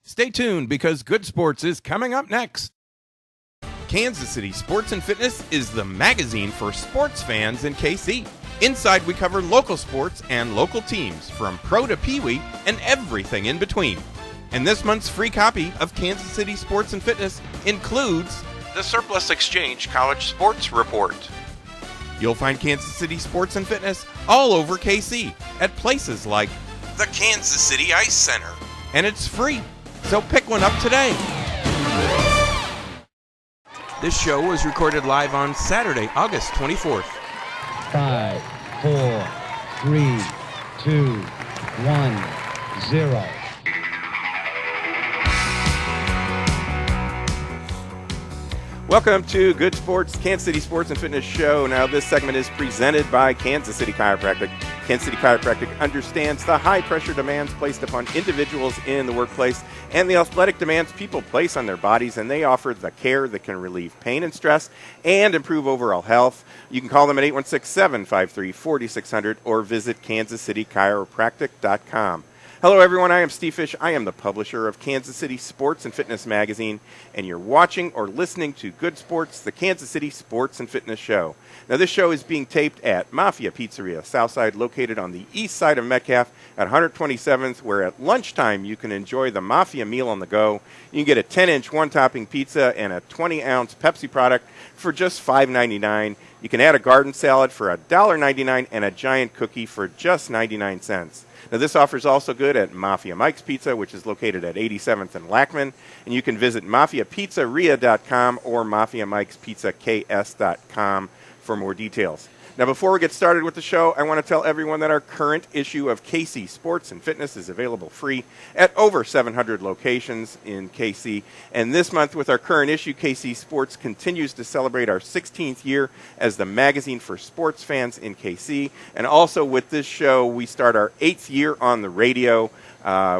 Stay tuned because Good Sports is coming up next. Kansas City Sports and Fitness is the magazine for sports fans in KC. Inside, we cover local sports and local teams, from pro to peewee and everything in between. And this month's free copy of Kansas City Sports and Fitness includes the Surplus Exchange College Sports Report. You'll find Kansas City Sports and Fitness all over KC at places like the Kansas City Ice Center. And it's free, so pick one up today. This show was recorded live on Saturday, August 24th. 5, 4, 3, 2, 1, 0. Welcome to Good Sports, Kansas City Sports and Fitness Show. Now, this segment is presented by Kansas City Chiropractic. Kansas City Chiropractic understands the high-pressure demands placed upon individuals in the workplace and the athletic demands people place on their bodies, and they offer the care that can relieve pain and stress and improve overall health. You can call them at 816-753-4600 or visit kansascitychiropractic.com. Hello, everyone. I am Steve Fish. I am the publisher of Kansas City Sports and Fitness Magazine, and you're watching or listening to Good Sports, the Kansas City Sports and Fitness Show. Now, this show is being taped at Mafia Pizzeria Southside, located on the east side of Metcalf at 127th, where at lunchtime you can enjoy the Mafia meal on the go. You can get a 10-inch one-topping pizza and a 20-ounce Pepsi product for just $5.99. You can add a garden salad for $1.99 and a giant cookie for just 99 cents. Now, this offer is also good at Mafia Mike's Pizza, which is located at 87th and Lackman. And you can visit MafiaPizzeria.com or MafiaMike'sPizzaKS.com for more details. Now, before we get started with the show, I want to tell everyone that our current issue of KC Sports and Fitness is available free at over 700 locations in KC. And this month, with our current issue, KC Sports continues to celebrate our 16th year as the magazine for sports fans in KC. And also with this show, we start our 8th year on the radio.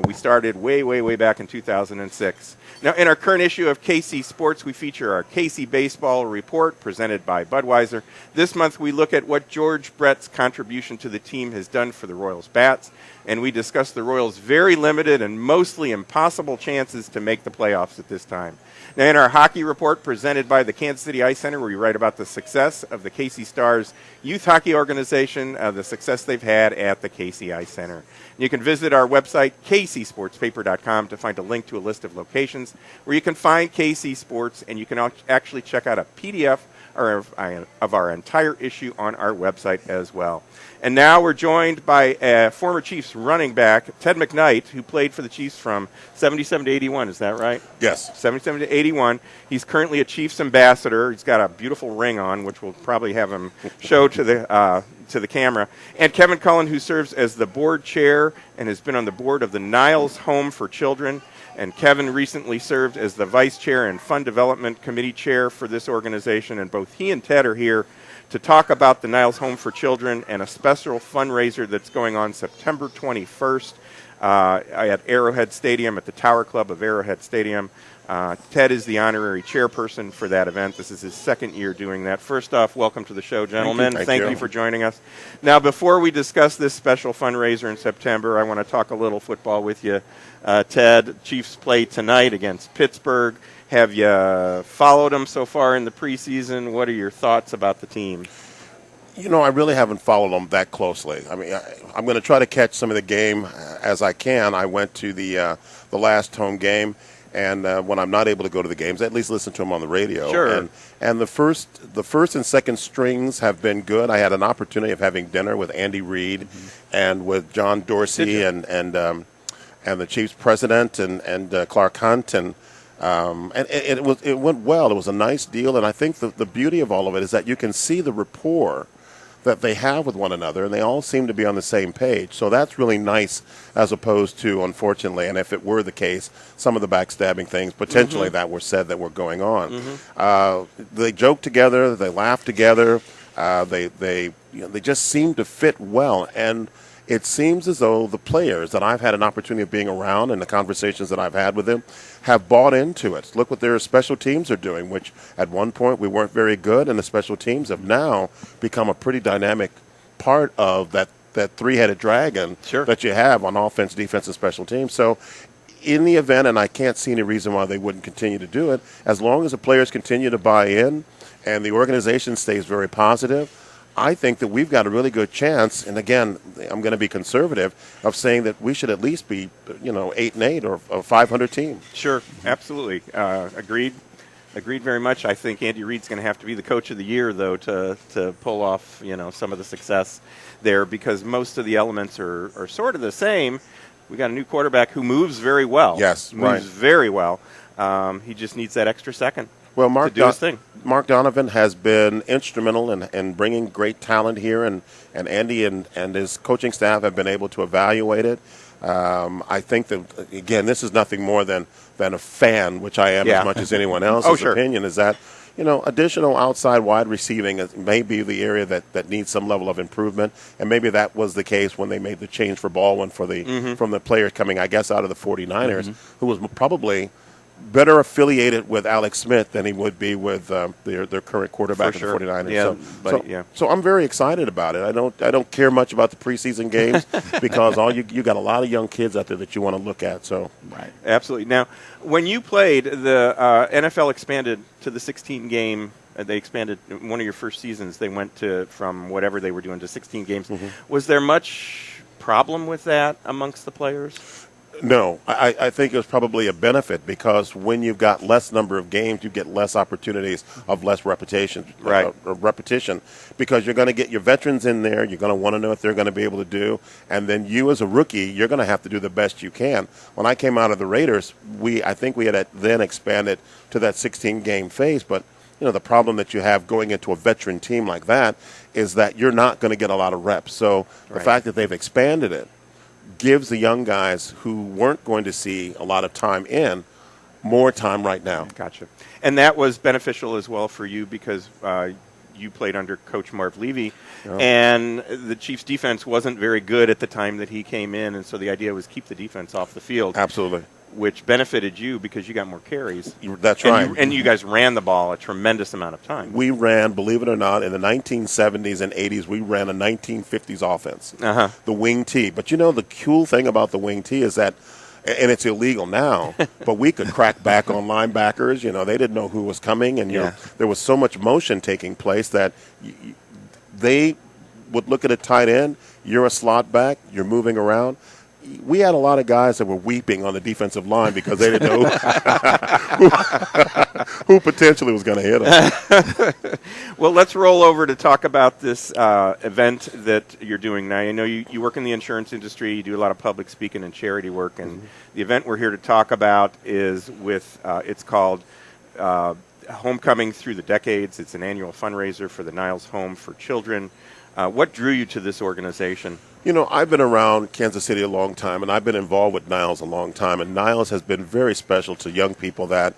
We started way back in 2006. Now, in our current issue of KC Sports, we feature our KC Baseball Report presented by Budweiser. This month, we look at what George Brett's contribution to the team has done for the Royals bats, and we discuss the Royals' very limited and mostly impossible chances to make the playoffs at this time. Now, in our hockey report presented by the Kansas City Ice Center, we write about the success of the KC Stars youth hockey organization, the success they've had at the KC Ice Center. You can visit our website, kcsportspaper.com, to find a link to a list of locations where you can find KC Sports, and you can actually check out a PDF of our entire issue on our website as well. And now we're joined by a former Chiefs running back, Ted McKnight, who played for the Chiefs from 77 to 81. Is that right? Yes. 77 to 81. He's currently a Chiefs ambassador. He's got a beautiful ring on, which we'll probably have him show to the camera. And Kevin Cullen, who serves as the board chair and has been on the board of the Niles Home for Children. And Kevin recently served as the vice chair and fund development committee chair for this organization. And both he and Ted are here to talk about the Niles Home for Children and a special fundraiser that's going on September 21st at Arrowhead Stadium, at the Tower Club of Arrowhead Stadium. Ted is the honorary chairperson for that event. This is his second year doing that. First off, welcome to the show, gentlemen. Thank you for joining us. Now, before we discuss this special fundraiser in September, I want to talk a little football with you. Ted, Chiefs play tonight against Pittsburgh. Have you followed them so far in the preseason? What are your thoughts about the team? You know, I really haven't followed them that closely. I mean, I'm going to try to catch some of the game as I can. I went to the last home game, and when I'm not able to go to the games, I at least listen to them on the radio. Sure. And the first and second strings have been good. I had an opportunity of having dinner with Andy Reid and with John Dorsey and the Chiefs president and Clark Hunt and it went well. It was a nice deal, and I think the beauty of all of it is that you can see the rapport that they have with one another, and they all seem to be on the same page. So that's really nice, as opposed to, unfortunately, and if it were the case, some of the backstabbing things potentially that were said that were going on. They joke together, they laugh together, they just seem to fit well, and it seems as though the players that I've had an opportunity of being around and the conversations that I've had with them have bought into it. Look what their special teams are doing, which at one point we weren't very good, and the special teams have now become a pretty dynamic part of that three-headed dragon that you have on offense, defense, and special teams. So in the event, and I can't see any reason why they wouldn't continue to do it, as long as the players continue to buy in and the organization stays very positive, I think that we've got a really good chance, and again, I'm going to be conservative, of saying that we should at least be, 8-8 or a 500 team. Sure, absolutely. Agreed very much. I think Andy Reid's going to have to be the coach of the year, though, to pull off, some of the success there, because most of the elements are sort of the same. We got a new quarterback who moves very well. Yes, moves very well. He just needs that extra second. Well, to do his thing. Mark Donovan has been instrumental in bringing great talent here, and Andy and his coaching staff have been able to evaluate it. I think that, again, this is nothing more than a fan, which I am as much as anyone else's opinion, is that, additional outside wide receiving may be the area that needs some level of improvement, and maybe that was the case when they made the change for Baldwin from the players coming, I guess, out of the 49ers, who was probably better affiliated with Alex Smith than he would be with their current quarterback of the 49ers. So I'm very excited about it. I don't care much about the preseason games because you got a lot of young kids out there that you want to look at. So right, absolutely. Now, when you played, the NFL expanded to the 16 game. They expanded one of your first seasons. They went from whatever they were doing to 16 games. Was there much problem with that amongst the players? No, I think it was probably a benefit because when you've got less number of games, you get less opportunities of less repetition, because you're going to get your veterans in there. You're going to want to know what they're going to be able to do. And then you as a rookie, you're going to have to do the best you can. When I came out of the Raiders, I think we had then expanded to that 16-game phase. But, the problem that you have going into a veteran team like that is that you're not going to get a lot of reps. So the fact that they've expanded it gives the young guys who weren't going to see a lot of time more time right now. Gotcha. And that was beneficial as well for you because you played under Coach Marv Levy, and the Chiefs' defense wasn't very good at the time that he came in, and so the idea was keep the defense off the field. Absolutely. Which benefited you because you got more carries. That's right. And you guys ran the ball a tremendous amount of time. We ran, believe it or not, in the 1970s and 80s, we ran a 1950s offense, the wing T. But the cool thing about the wing T is that, and it's illegal now, but we could crack back on linebackers. They didn't know who was coming, and there was so much motion taking place that they would look at a tight end. You're a slot back. You're moving around. We had a lot of guys that were weeping on the defensive line because they didn't know who potentially was going to hit them. Well, let's roll over to talk about this event that you're doing now. I know you work in the insurance industry. You do a lot of public speaking and charity work. And the event we're here to talk about is it's called Homecoming Through the Decades. It's an annual fundraiser for the Niles Home for children. What drew you to this organization? I've been around Kansas City a long time, and I've been involved with Niles a long time, and Niles has been very special to young people that,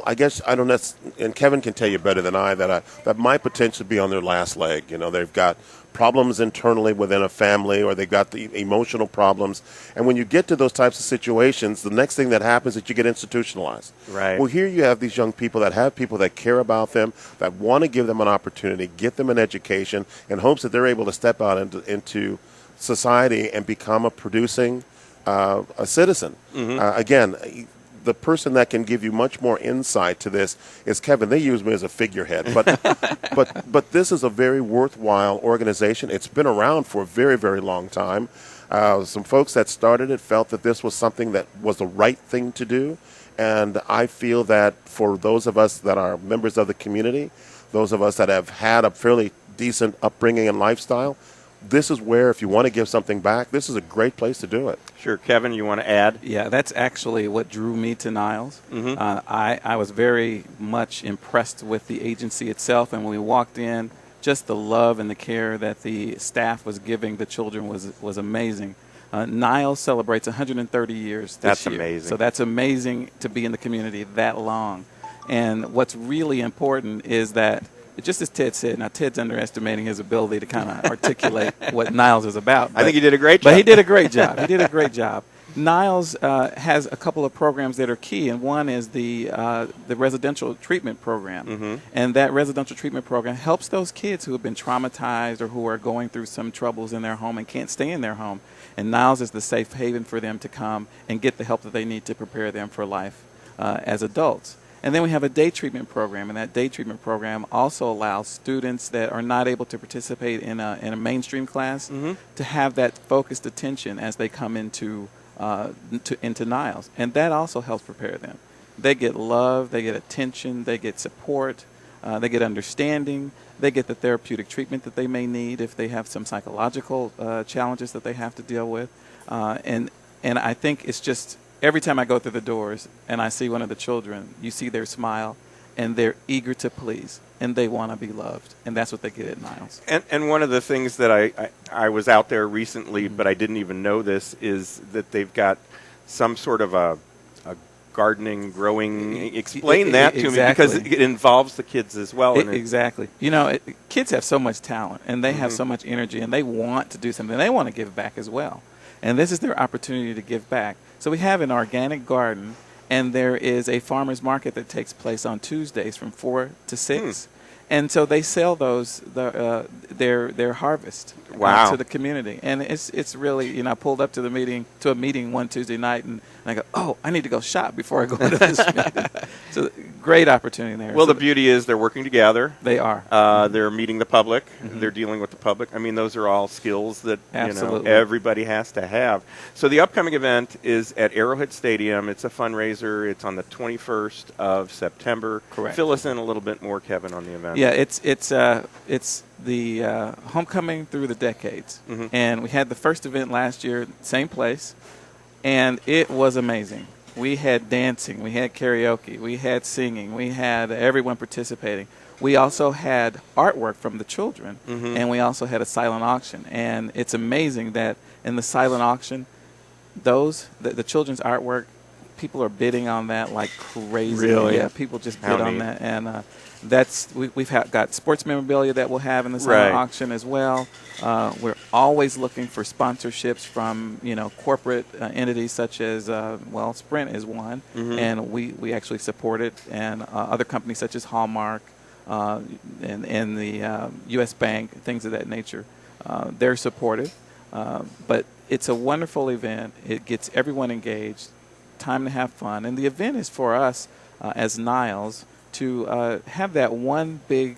I don't know, and Kevin can tell you better than I, that might potentially be on their last leg. They've got problems internally within a family, or they've got the emotional problems, and when you get to those types of situations, the next thing that happens is that you get institutionalized. Right. Well, here you have these young people that have people that care about them, that want to give them an opportunity, get them an education, in hopes that they're able to step out into society and become a producing a citizen. Again, the person that can give you much more insight to this is Kevin. They use me as a figurehead, but this is a very worthwhile organization. It's been around for a very, very long time. Some folks that started it felt that this was something that was the right thing to do, and I feel that for those of us that are members of the community, those of us that have had a fairly decent upbringing and lifestyle, this is where, if you want to give something back, this is a great place to do it. Sure. Kevin, you want to add? Yeah, that's actually what drew me to Niles. I was very much impressed with the agency itself, and when we walked in, just the love and the care that the staff was giving the children was amazing. Niles celebrates 130 years this year. That's amazing. So that's amazing to be in the community that long. And what's really important is that, just as Ted said, now Ted's underestimating his ability to kind of articulate what Niles is about. I think he did a great job. But he did a great job. He did a great job. Niles has a couple of programs that are key, and one is the residential treatment program. And that residential treatment program helps those kids who have been traumatized or who are going through some troubles in their home and can't stay in their home. And Niles is the safe haven for them to come and get the help that they need to prepare them for life as adults. And then we have a day treatment program, and that day treatment program also allows students that are not able to participate in a mainstream class to have that focused attention as they come into Niles. And that also helps prepare them. They get love, they get attention, they get support, they get understanding, they get the therapeutic treatment that they may need if they have some psychological challenges that they have to deal with. And I think it's just, every time I go through the doors and I see one of the children, you see their smile, and they're eager to please, and they want to be loved, and that's what they get at Niles. And one of the things that I was out there recently, but I didn't even know this, is that they've got some sort of a gardening, growing. Explain that to me, because it involves the kids as well. Exactly. You know, kids have so much talent, and they have so much energy, and they want to do something. They want to give back as well. And this is their opportunity to give back. So we have an organic garden, and there is a farmer's market that takes place on Tuesdays from 4 to 6. And so they sell those their harvest to the community, and it's really, you know, I pulled up to a meeting one Tuesday night, and I go, oh, I need to go shop before I go to this meeting. So great opportunity there. Well, the beauty is they're working together. They are. They're meeting the public. They're dealing with the public. I mean, those are all skills that everybody has to have. So the upcoming event is at Arrowhead Stadium. It's a fundraiser. It's on the 21st of September. Correct. Fill us in a little bit more, Kevin, on the event. Yeah, it's the homecoming through the decades, and we had the first event last year, same place, and it was amazing. We had dancing, we had karaoke, we had singing, we had everyone participating. We also had artwork from the children, and we also had a silent auction. And it's amazing that in the silent auction, the children's artwork, people are bidding on that like crazy. Really? Yeah, people just bid on that, and we've got sports memorabilia that we'll have in the silent auction as well. We're always looking for sponsorships from corporate entities such as Sprint is one, and we actually support it, and other companies such as Hallmark and the U.S. Bank, things of that nature. They're supportive, but it's a wonderful event. It gets everyone engaged. Time to have fun, and the event is for us as Niles to have that one big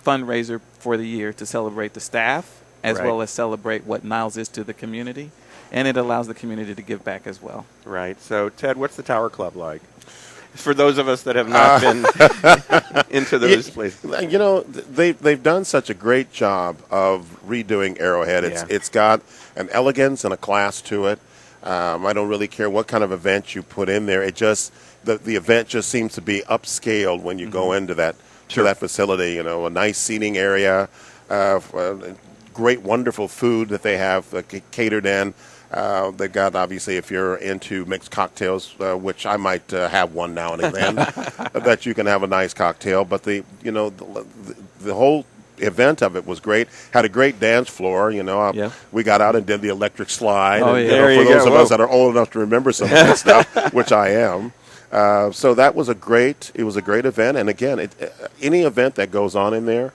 fundraiser for the year to celebrate the staff as well as celebrate what Niles is to the community, and it allows the community to give back as well. Right. So, Ted, what's the Tower Club like? For those of us that have not been into those places. You know, they've done such a great job of redoing Arrowhead. It's got an elegance and a class to it. I don't really care what kind of event you put in there. It just the event just seems to be upscaled when you go into that that facility. You know, a nice seating area, great, wonderful food that they have catered in. They've got, obviously, if you're into mixed cocktails, which I might have one now and then, that you can have a nice cocktail. But the whole event of it was great. Had a great dance floor. We got out and did the electric slide. Oh, and, yeah. for those of us that are old enough to remember some of that stuff, which I am. So that was a great event. And again, any event that goes on in there,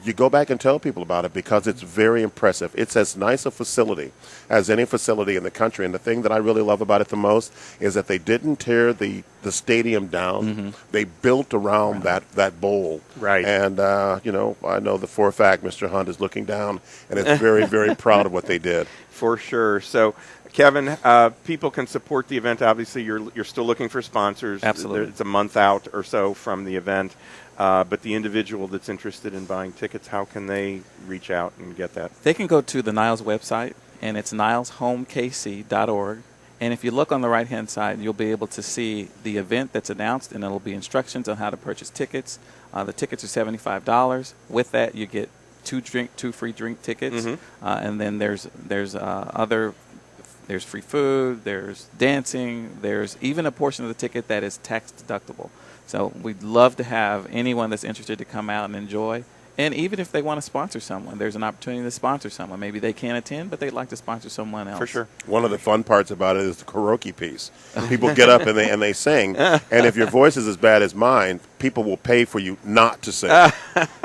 you go back and tell people about it because it's very impressive. It's as nice a facility as any facility in the country. And the thing that I really love about it the most is that they didn't tear the stadium down. They built around that bowl. Right. And, I know for a fact Mr. Hunt is looking down and is very, very proud of what they did. For sure. So, Kevin, people can support the event. Obviously, you're still looking for sponsors. Absolutely. It's a month out or so from the event. But the individual that's interested in buying tickets, how can they reach out and get that? They can go to the Niles website, and it's nileshomekc.org. And if you look on the right-hand side, you'll be able to see the event that's announced, and it'll be instructions on how to purchase tickets. The tickets are $75. With that, you get two free drink tickets, and then there's free food, there's dancing, there's even a portion of the ticket that is tax deductible. So we'd love to have anyone that's interested to come out and enjoy. And even if they want to sponsor someone, there's an opportunity to sponsor someone. Maybe they can't attend, but they'd like to sponsor someone else. For sure. One of the fun parts about it is the karaoke piece. People get up and they sing, and if your voice is as bad as mine, people will pay for you not to sing.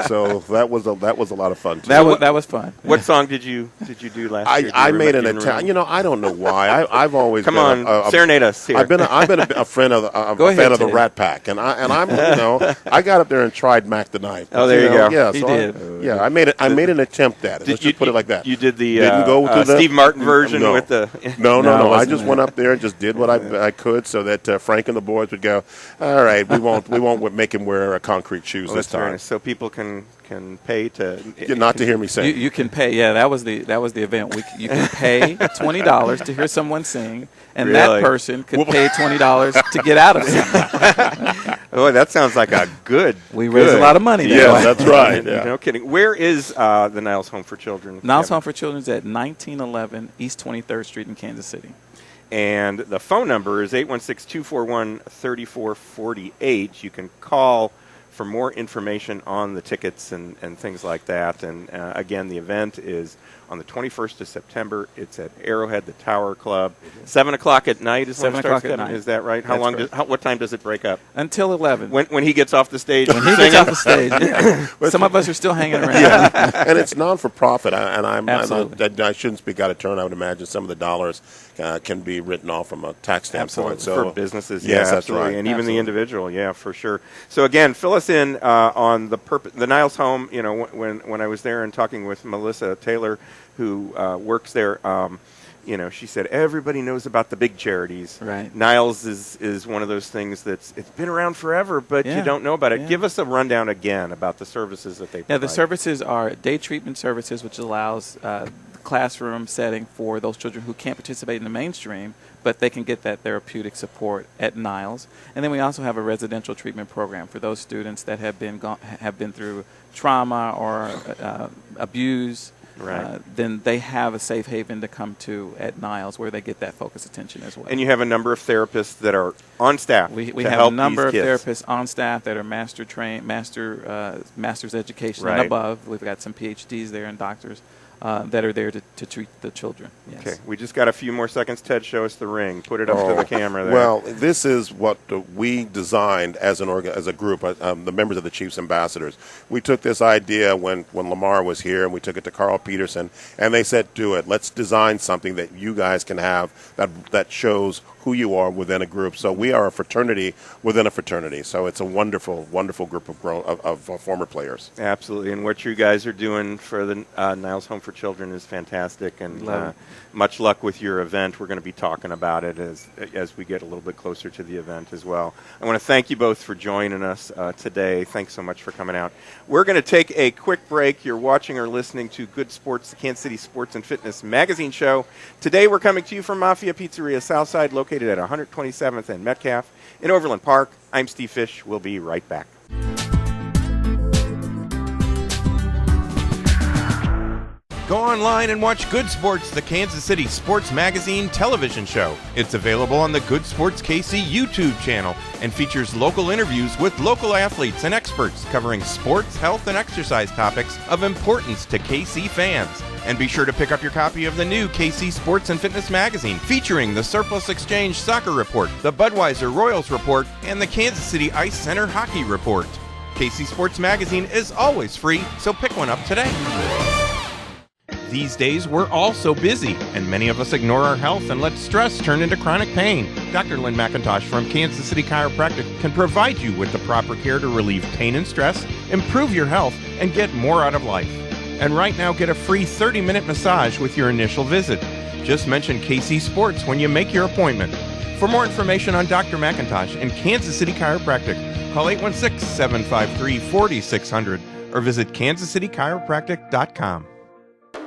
So that was a lot of fun too. That was fun. What song did you do last year? I made an attempt. You know, I don't know why. I've always come been on, serenade us here. I've been a fan of the Rat Pack, and I'm I got up there and tried Mac the Knife. Oh, there you go. Yeah, He so did. I made an attempt at it. Let's just put it like that. You did the Didn't go to Steve Martin version no. with the. No. No, I just went up there and just did what I could, so that Frank and the boys would go, all right, we won't make him wear concrete shoes this time. Nice. So people can pay to Not to hear me sing. You can pay. Yeah, that was the event. You can pay $20 to hear someone sing, and Really? that person could pay $20 to get out of singing. Oh, that sounds like a good. We raise a lot of money. Yeah, that way. that's right. Yeah. No kidding. Where is the Niles Home for Children? Niles Home for Children is at 1911 East 23rd Street in Kansas City. And the phone number is 816-241-3448. You can call for more information on the tickets and things like that. And again, the event is on the 21st of September. It's at Arrowhead, the Tower Club. 7 o'clock at night is when it 7 starts. o'clock at night. Is that right? That's correct. What time does it break up? Until 11. When he gets off the stage? When he gets off the stage. Some of us are still hanging around. Yeah, and it's non-for-profit, Absolutely. I shouldn't speak out of turn. I would imagine some of the dollars can be written off from a tax standpoint. Absolutely. So For businesses, yes, that's absolutely. right. And even the Absolutely. individual, yeah, for sure. So again, fill us in on the Niles Home. You know, when I was there and talking with Melissa Taylor, who works there, you know, she said everybody knows about the big charities. Right. Niles is one of those things it's been around forever, but you Yeah. don't know about it. Yeah. Give us a rundown again about the services that they provide. Yeah, the services are day treatment services, which allows classroom setting for those children who can't participate in the mainstream, but they can get that therapeutic support at Niles. And then we also have a residential treatment program for those students that have been through trauma or abuse. Right. Then they have a safe haven to come to at Niles where they get that focused attention as well. And you have a number of therapists that are on staff. We to have help a number of these kids. therapists on staff that are master's education Right. and above. We've got some PhDs there and doctors that are there to treat the children. Yes. Okay, we just got a few more seconds. Ted, show us the ring. Put it up to the camera there. Well, this is what we designed as as a group, the members of the Chiefs Ambassadors. We took this idea when Lamar was here, and we took it to Carl Peterson, and they said, do it. Let's design something that you guys can have that shows who you are within a group. So we are a fraternity within a fraternity. So it's a wonderful, wonderful group of former players. Absolutely, and what you guys are doing for the Niles Home for Children is fantastic, and much luck with your event. We're going to be talking about it as we get a little bit closer to the event as well. I want to thank you both for joining us today. Thanks so much for coming out. We're going to take a quick break. You're watching or listening to Good Sports, the Kansas City Sports and Fitness Magazine show. Today we're coming to you from Mafia Pizzeria Southside, located at 127th and Metcalf in Overland Park. I'm Steve Fish. We'll be right back. Go online and watch Good Sports, the Kansas City Sports Magazine television show. It's available on the Good Sports KC YouTube channel and features local interviews with local athletes and experts covering sports, health, and exercise topics of importance to KC fans. And be sure to pick up your copy of the new KC Sports and Fitness Magazine, featuring the Surplus Exchange Soccer Report, the Budweiser Royals Report, and the Kansas City Ice Center Hockey Report. KC Sports Magazine is always free, so pick one up today. These days, we're all so busy, and many of us ignore our health and let stress turn into chronic pain. Dr. Lynn McIntosh from Kansas City Chiropractic can provide you with the proper care to relieve pain and stress, improve your health, and get more out of life. And right now, get a free 30-minute massage with your initial visit. Just mention KC Sports when you make your appointment. For more information on Dr. McIntosh and Kansas City Chiropractic, call 816-753-4600 or visit kansascitychiropractic.com.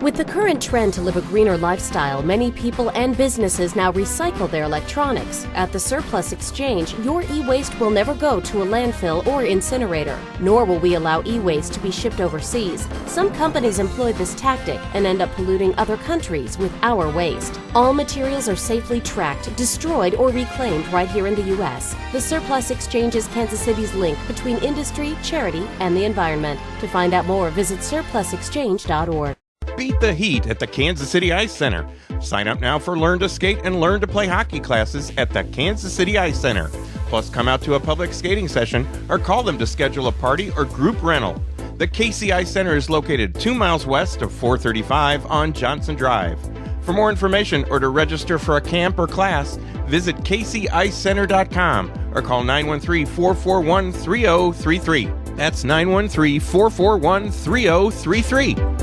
With the current trend to live a greener lifestyle, many people and businesses now recycle their electronics. At the Surplus Exchange, your e-waste will never go to a landfill or incinerator, nor will we allow e-waste to be shipped overseas. Some companies employ this tactic and end up polluting other countries with our waste. All materials are safely tracked, destroyed, or reclaimed right here in the U.S. The Surplus Exchange is Kansas City's link between industry, charity, and the environment. To find out more, visit surplusexchange.org. Beat the heat at the Kansas City Ice Center. Sign up now for Learn to Skate and Learn to Play hockey classes at the Kansas City Ice Center. Plus, come out to a public skating session or call them to schedule a party or group rental. The KC Ice Center is located 2 miles west of 435 on Johnson Drive. For more information or to register for a camp or class, visit kcicecenter.com or call 913-441-3033. That's 913-441-3033.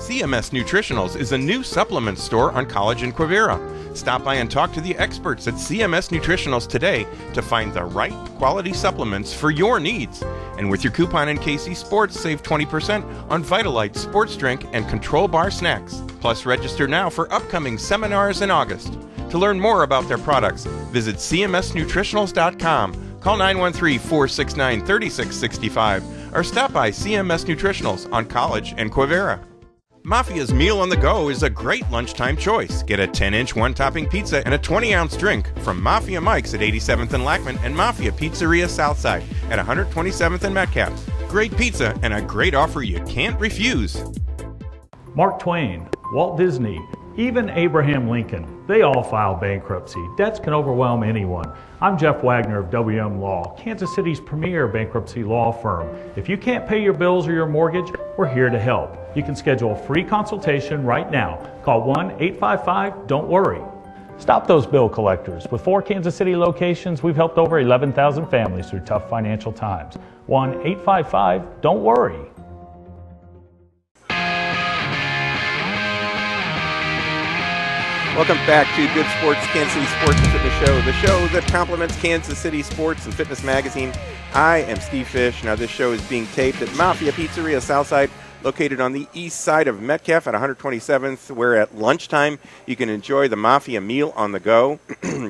CMS Nutritionals is a new supplement store on College and Quivira. Stop by and talk to the experts at CMS Nutritionals today to find the right quality supplements for your needs. And with your coupon in KC Sports, save 20% on Vitalite sports drink and Control Bar snacks. Plus, register now for upcoming seminars in August. To learn more about their products, visit cmsnutritionals.com, call 913-469-3665, or stop by CMS Nutritionals on College and Quivira. Mafia's Meal on the Go is a great lunchtime choice. Get a 10-inch one-topping pizza and a 20-ounce drink from Mafia Mike's at 87th and Lackman and Mafia Pizzeria Southside at 127th and Metcalf. Great pizza and a great offer you can't refuse. Mark Twain, Walt Disney, even Abraham Lincoln, they all filed bankruptcy. Debts can overwhelm anyone. I'm Jeff Wagoner of WM Law, Kansas City's premier bankruptcy law firm. If you can't pay your bills or your mortgage, we're here to help. You can schedule a free consultation right now. Call 1-855-DON'T-WORRY. Stop those bill collectors. With 4 Kansas City locations, we've helped over 11,000 families through tough financial times. 1-855-DON'T-WORRY. Welcome back to Good Sports, Kansas City Sports and Fitness Show, the show that complements Kansas City Sports and Fitness Magazine. I am Steve Fish. Now, this show is being taped at Mafia Pizzeria Southside, located on the east side of Metcalf at 127th, where at lunchtime you can enjoy the Mafia Meal on the Go,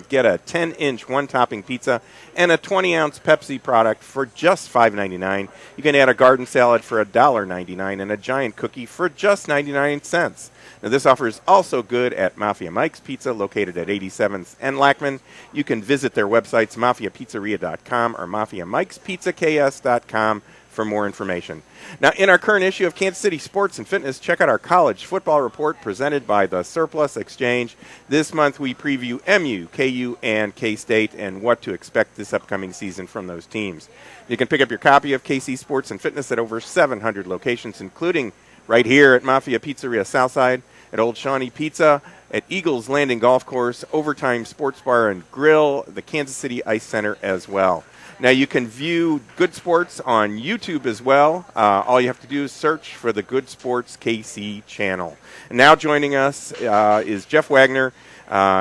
get a 10-inch one-topping pizza, and a 20-ounce Pepsi product for just $5.99. You can add a garden salad for $1.99 and a giant cookie for just 99 cents. Now, this offer is also good at Mafia Mike's Pizza, located at 87th and Lackman. You can visit their websites, mafiapizzeria.com or mafiamikespizzaks.com for more information. Now, in our current issue of Kansas City Sports and Fitness, check out our college football report presented by the Surplus Exchange. This month, we preview MU, KU, and K-State and what to expect this upcoming season from those teams. You can pick up your copy of KC Sports and Fitness at over 700 locations, including right here at Mafia Pizzeria Southside, at Old Shawnee Pizza, at Eagles Landing Golf Course, Overtime Sports Bar and Grill, the Kansas City Ice Center as well. Now, you can view Good Sports on YouTube as well. All you have to do is search for the Good Sports KC channel. And now joining us is Jeff Wagoner.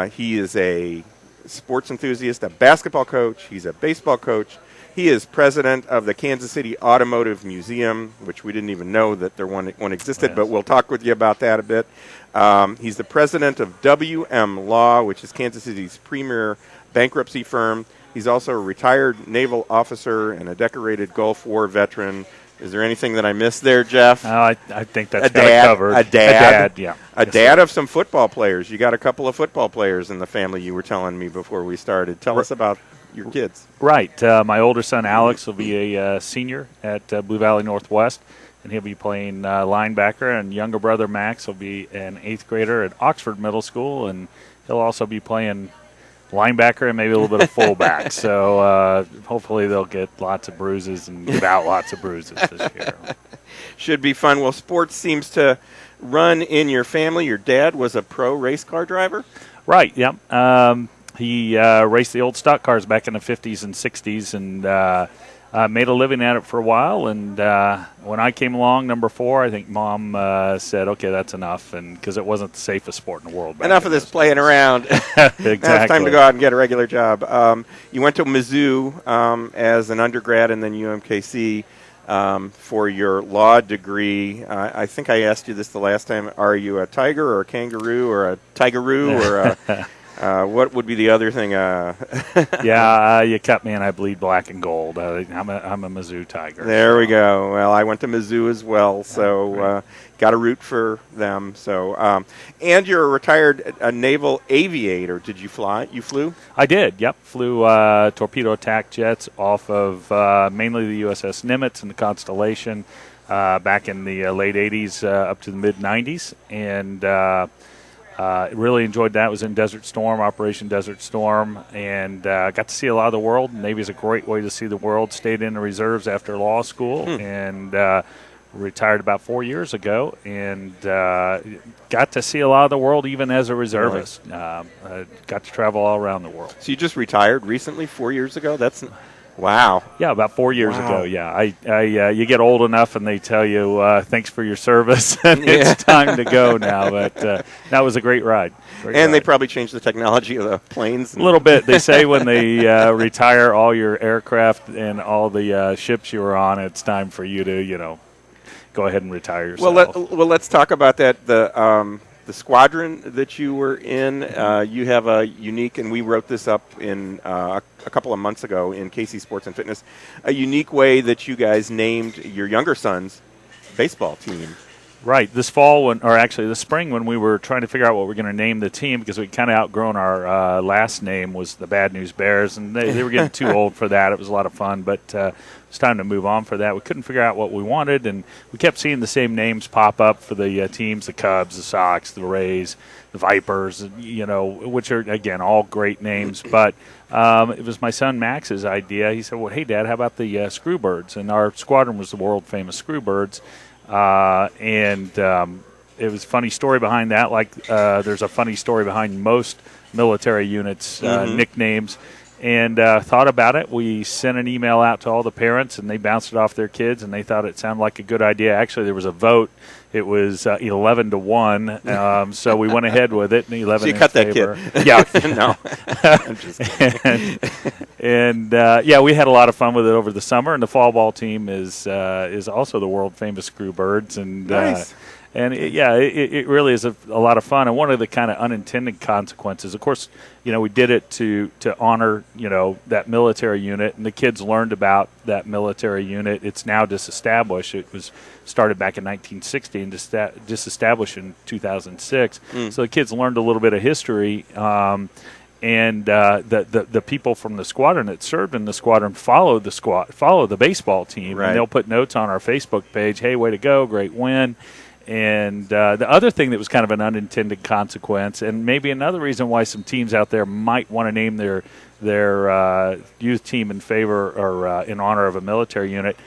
He is a sports enthusiast, a basketball coach. He's a baseball coach. He is president of the Kansas City Automotive Museum, which we didn't even know that one existed, but we'll talk with you about that a bit. He's the president of WM Law, which is Kansas City's premier bankruptcy firm. He's also a retired naval officer and a decorated Gulf War veteran. Is there anything that I missed there, Jeff? I think that's got it covered. A dad, yeah. A dad of some football players. You got a couple of football players in the family, you were telling me before we started. Tell us about your kids. Right. My older son, Alex, will be a senior at Blue Valley Northwest, and he'll be playing linebacker. And younger brother, Max, will be an 8th grader at Oxford Middle School, and he'll also be playing linebacker and maybe a little bit of fullback. So hopefully they'll get lots of bruises and give out lots of bruises this year. Should be fun. Well, sports seems to run in your family. Your dad was a pro race car driver? Right, yep. He raced the old stock cars back in the 50s and 60s and made a living at it for a while. And when I came along, number 4, I think Mom said, okay, that's enough, and because it wasn't the safest sport in the world. Enough of this playing around. Exactly. Now it's time to go out and get a regular job. You went to Mizzou as an undergrad and then UMKC. for your law degree. I think I asked you this the last time. Are you a tiger or a kangaroo or a tigeroo or a, what would be the other thing? You cut me and I bleed black and gold. I'm a Mizzou Tiger. There we go. Well, I went to Mizzou as well, so got a root for them. So, and you're a retired naval aviator. Did you fly? You flew? I did. Yep, flew torpedo attack jets off of mainly the USS Nimitz and the Constellation back in the late '80s up to the mid '90s, and really enjoyed that. Was in Desert Storm, Operation Desert Storm, and got to see a lot of the world. Navy is a great way to see the world. Stayed in the reserves after law school, and retired about 4 years ago, and got to see a lot of the world even as a reservist. Got to travel all around the world. So you just retired recently, 4 years ago? That's wow. Yeah, about 4 years ago. Yeah, you get old enough, and they tell you thanks for your service, and it's time to go now. But that was a great ride. They probably changed the technology of the planes. A little bit. They say when they retire all your aircraft and all the ships you were on, it's time for you to go ahead and retire yourself. Well, let's talk about that. The squadron that you were in, you have a unique, and we wrote this up in a couple of months ago in KC Sports and Fitness, a unique way that you guys named your younger son's baseball team. Right. This fall, this spring, when we were trying to figure out what we're going to name the team, because we'd kind of outgrown our last name was the Bad News Bears, and they were getting too old for that. It was a lot of fun, but it's time to move on for that. We couldn't figure out what we wanted, and we kept seeing the same names pop up for the teams, the Cubs, the Sox, the Rays, the Vipers, which are, again, all great names. But it was my son Max's idea. He said, well, hey, Dad, how about the Screwbirds? And our squadron was the world-famous Screwbirds. And it was a funny story behind that. There's a funny story behind most military units' nicknames. And thought about it. We sent an email out to all the parents, and they bounced it off their kids, and they thought it sounded like a good idea. Actually, there was a vote. It was 11-1, so we went ahead with it. And 11. So you cut favor. That kid? Yeah, no. I'm just kidding. and we had a lot of fun with it over the summer. And the fall ball team is also the world famous Screwbirds, and nice. It really is a lot of fun. And one of the kind of unintended consequences, of course, we did it to honor, that military unit, and the kids learned about that military unit. It's now disestablished. It was started back in 1960 and disestablished in 2006. So the kids learned a little bit of history. And the people from the squadron that served in the squadron follow the baseball team, right. And they'll put notes on our Facebook page. Hey, way to go, great win. And the other thing that was kind of an unintended consequence, and maybe another reason why some teams out there might want to name their youth team in favor or in honor of a military unit,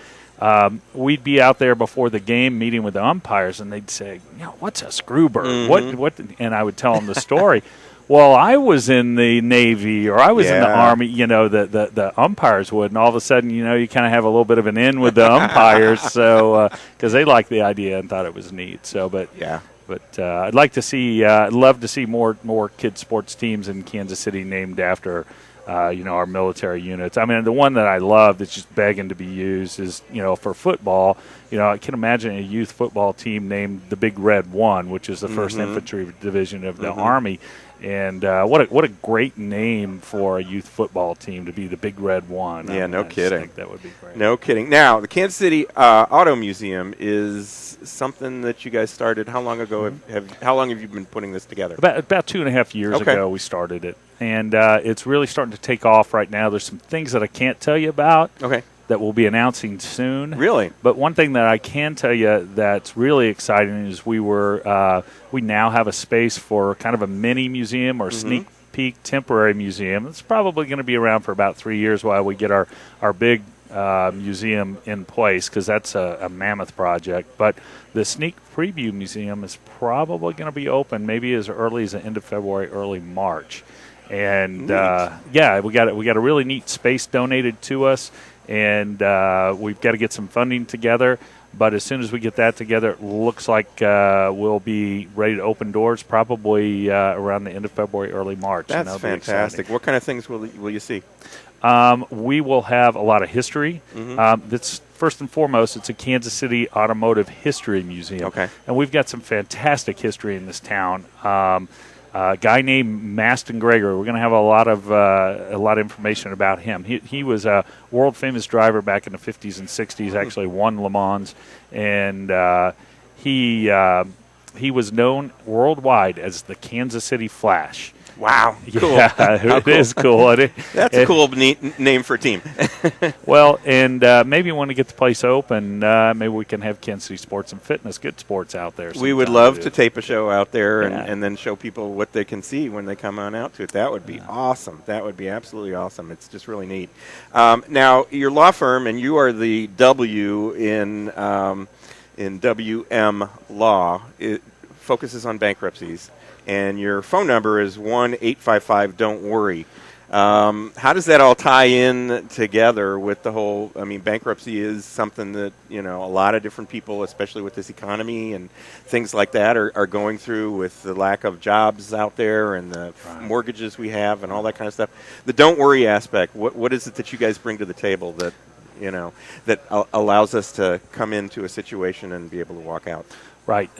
we'd be out there before the game meeting with the umpires, and they'd say, what's a Screwbird? What? And I would tell them the story. Well, I was in the Navy or I was in the Army, the umpires would. And all of a sudden, you kind of have a little bit of an in with the umpires, so because they liked the idea and thought it was neat. So, but I'd like to see, love to see more kids sports teams in Kansas City named after, our military units. I mean, the one that I love that's just begging to be used is, for football. I can imagine a youth football team named the Big Red One, which is the 1st Infantry Division of the Army. And what a great name for a youth football team to be the Big Red One. Yeah, no kidding. I think that would be great. No kidding. Now, the Kansas City Auto Museum is something that you guys started. How long ago how long have you been putting this together? About 2.5 years ago we started it. And it's really starting to take off right now. There's some things that I can't tell you about. Okay. That we'll be announcing soon. Really? But one thing that I can tell you that's really exciting is we now have a space for kind of a mini museum or sneak peek temporary museum. It's probably going to be around for about 3 years while we get our big museum in place, because that's a mammoth project. But the sneak preview museum is probably going to be open maybe as early as the end of February, early March. And we got a really neat space donated to us. And we've got to get some funding together. But as soon as we get that together, it looks like we'll be ready to open doors probably around the end of February, early March. That's fantastic. What kind of things will you see? We will have a lot of history. That's first and foremost, it's a Kansas City Automotive History Museum. Okay. And we've got some fantastic history in this town. A guy named Maston Gregory. We're going to have a lot of information about him. He was a world famous driver back in the 50s and 60s. Actually, won Le Mans, and he was known worldwide as the Kansas City Flash. Wow, cool. Yeah, it is cool. That's a cool name for a team. Well, and maybe when we get the place open, maybe we can have Kansas City Sports and Fitness, good sports out there. We would love to tape a show out there and then show people what they can see when they come on out to it. That would be awesome. That would be absolutely awesome. It's just really neat. Now, your law firm, and you are the W in WM Law, it focuses on bankruptcies. And your phone number is 1-855-DON'T-WORRY. How does that all tie in together with the whole, bankruptcy is something that, a lot of different people, especially with this economy and things like that, are going through with the lack of jobs out there and the mortgages we have and all that kind of stuff. The don't worry aspect, what is it that you guys bring to the table that, that allows us to come into a situation and be able to walk out? Right.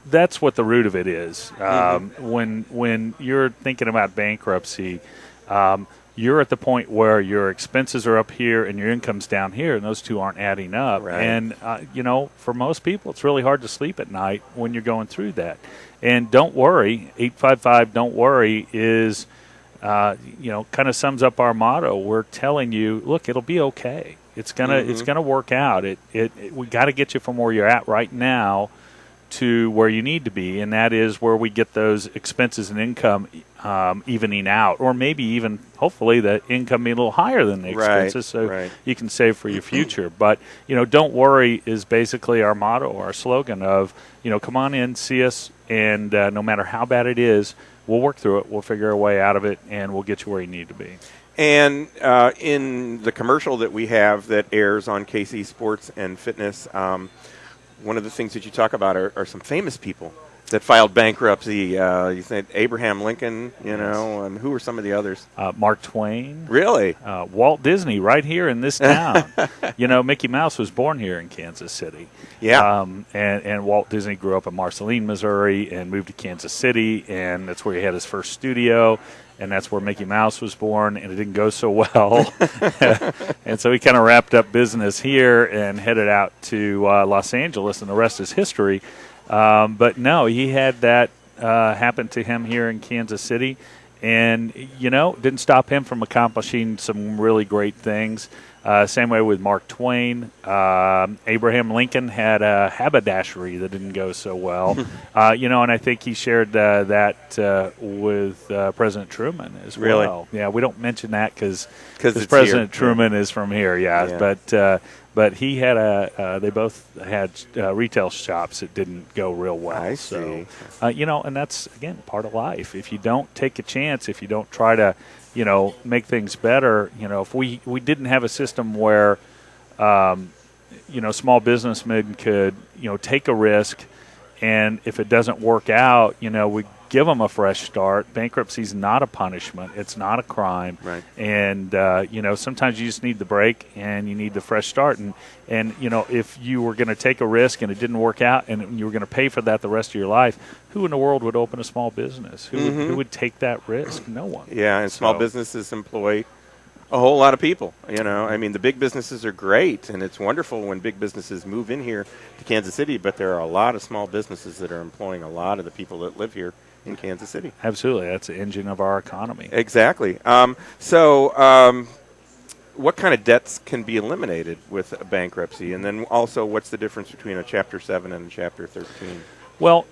That's what the root of it is. When you're thinking about bankruptcy, you're at the point where your expenses are up here and your income's down here, and those two aren't adding up. Right. And, for most people, it's really hard to sleep at night when you're going through that. And don't worry, 855-DON'T-WORRY is, kind of sums up our motto. We're telling you, look, it'll be okay. It's gonna work out. We got to get you from where you're at right now to where you need to be, and that is where we get those expenses and income evening out, or maybe even, hopefully, the income being a little higher than the expenses, you can save for your future. But, don't worry is basically our motto, our slogan of, come on in, see us, and no matter how bad it is, we'll work through it, we'll figure a way out of it, and we'll get you where you need to be. And in the commercial that we have that airs on KC Sports and Fitness, one of the things that you talk about are some famous people that filed bankruptcy. You said Abraham Lincoln, and who were some of the others? Mark Twain. Really? Walt Disney, right here in this town. Mickey Mouse was born here in Kansas City. Yeah. And Walt Disney grew up in Marceline, Missouri, and moved to Kansas City, and that's where he had his first studio. And that's where Mickey Mouse was born, and it didn't go so well. And so he kind of wrapped up business here and headed out to Los Angeles, and the rest is history. But no, he had that happen to him here in Kansas City, and, didn't stop him from accomplishing some really great things. Same way with Mark Twain. Abraham Lincoln had a haberdashery that didn't go so well. And I think he shared that with President Truman as well. Really? Yeah, we don't mention that because here. President Truman is from here, But he had they both had retail shops that didn't go real well. I see. So, and that's, again, part of life. If you don't take a chance, if you don't try to, make things better, if we didn't have a system where, small businessmen could, take a risk, and if it doesn't work out, we give them a fresh start. Bankruptcy is not a punishment. It's not a crime. Right. And, sometimes you just need the break and you need the fresh start. And if you were going to take a risk and it didn't work out and you were going to pay for that the rest of your life, who in the world would open a small business? Who would take that risk? No one. Yeah, and small businesses employ a whole lot of people. The big businesses are great, and it's wonderful when big businesses move in here to Kansas City, but there are a lot of small businesses that are employing a lot of the people that live here in Kansas City. Absolutely. That's the engine of our economy. Exactly. What kind of debts can be eliminated with a bankruptcy? And then also, what's the difference between a Chapter 7 and a Chapter 13? Well,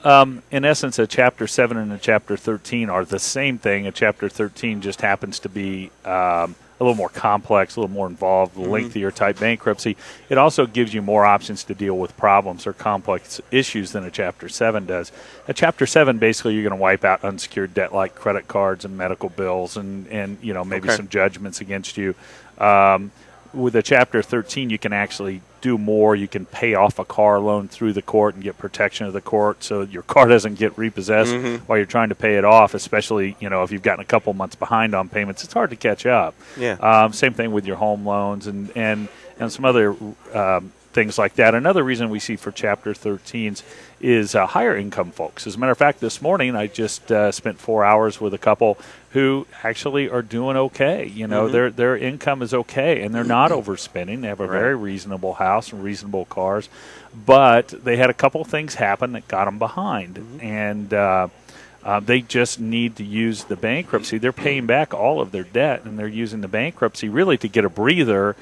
in essence, a Chapter 7 and a Chapter 13 are the same thing. A Chapter 13 just happens to be a little more complex, a little more involved, lengthier type bankruptcy. It also gives you more options to deal with problems or complex issues than a Chapter 7 does. A Chapter 7, basically, you're going to wipe out unsecured debt like credit cards and medical bills and maybe some judgments against you. With a Chapter 13, you can actually do more. You can pay off a car loan through the court and get protection of the court so your car doesn't get repossessed while you're trying to pay it off, especially, if you've gotten a couple months behind on payments. It's hard to catch up. Yeah. Same thing with your home loans. And and some other things like that. Another reason we see for Chapter 13s is higher income folks. As a matter of fact, this morning I just spent 4 hours with a couple who actually are doing okay. You know, their income is okay, and they're not overspending. They have a very reasonable house and reasonable cars, but they had a couple things happen that got them behind, and they just need to use the bankruptcy. They're paying back all of their debt, and they're using the bankruptcy really to get a breather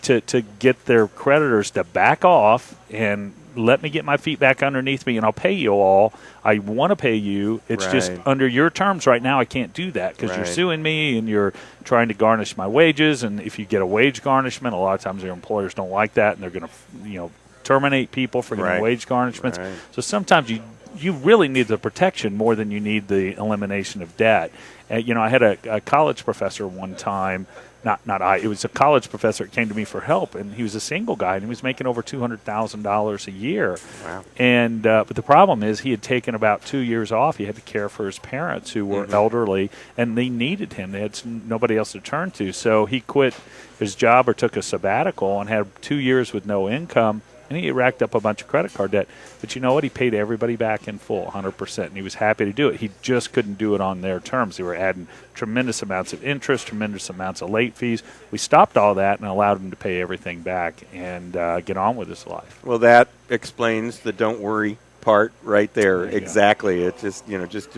to get their creditors to back off and let me get my feet back underneath me, and I'll pay you all. I want to pay you. It's just under your terms right now I can't do that because you're suing me and you're trying to garnish my wages. And if you get a wage garnishment, a lot of times their employers don't like that, and they're going to terminate people for getting wage garnishments. So sometimes you really need the protection more than you need the elimination of debt. I had a college professor one time. It was a college professor that came to me for help, and he was a single guy, and he was making over $200,000 a year. Wow. And but the problem is he had taken about 2 years off. He had to care for his parents who were elderly, and they needed him. They had nobody else to turn to. So he quit his job or took a sabbatical and had 2 years with no income. And he racked up a bunch of credit card debt. But you know what? He paid everybody back in full, 100%, and he was happy to do it. He just couldn't do it on their terms. They were adding tremendous amounts of interest, tremendous amounts of late fees. We stopped all that and allowed him to pay everything back and get on with his life. Well, that explains the don't worry part right there. Exactly. It's just,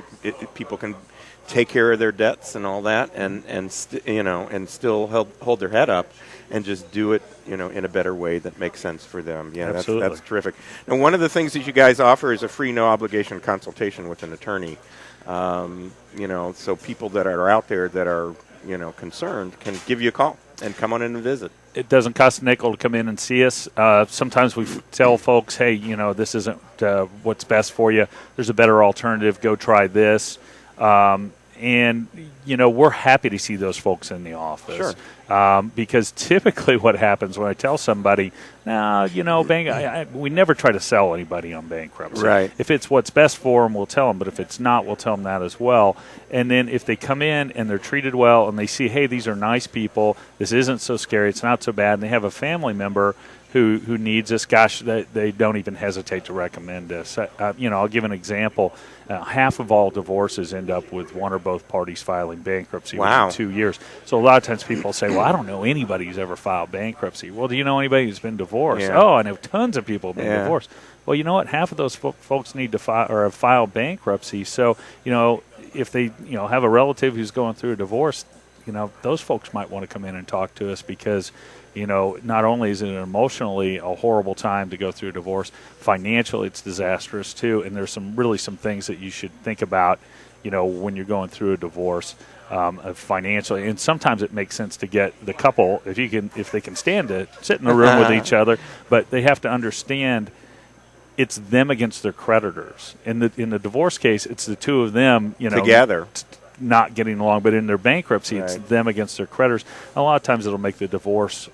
people can take care of their debts and all that and still hold their head up and just do it, in a better way that makes sense for them. Yeah, that's terrific. Now, one of the things that you guys offer is a free, no-obligation consultation with an attorney. So people that are out there that are, concerned can give you a call and come on in and visit. It doesn't cost a nickel to come in and see us. Sometimes we tell folks, hey, this isn't what's best for you. There's a better alternative. Go try this. And, we're happy to see those folks in the office. Sure. Because typically what happens when I tell somebody, we never try to sell anybody on bankruptcy. Right. If it's what's best for them, we'll tell them. But if it's not, we'll tell them that as well. And then if they come in and they're treated well and they see, hey, these are nice people, this isn't so scary, it's not so bad, and they have a family member who needs us, gosh, they don't even hesitate to recommend us. I'll give an example. Half of all divorces end up with one or both parties filing bankruptcy within 2 years. So a lot of times people say, well, I don't know anybody who's ever filed bankruptcy. Well, do you know anybody who's been divorced? Yeah. Oh, I know tons of people who've been divorced. Well, you know what? Half of those folks need to file or have filed bankruptcy. So, if they, have a relative who's going through a divorce, those folks might want to come in and talk to us because not only is it emotionally a horrible time to go through a divorce, financially it's disastrous too, and there's some things that you should think about, when you're going through a divorce, financially. And sometimes it makes sense to get the couple, if they can stand it, sit in a room with each other, but they have to understand it's them against their creditors. In the divorce case, it's the two of them, together. Not getting along, but in their bankruptcy, it's them against their creditors. A lot of times it'll make the divorce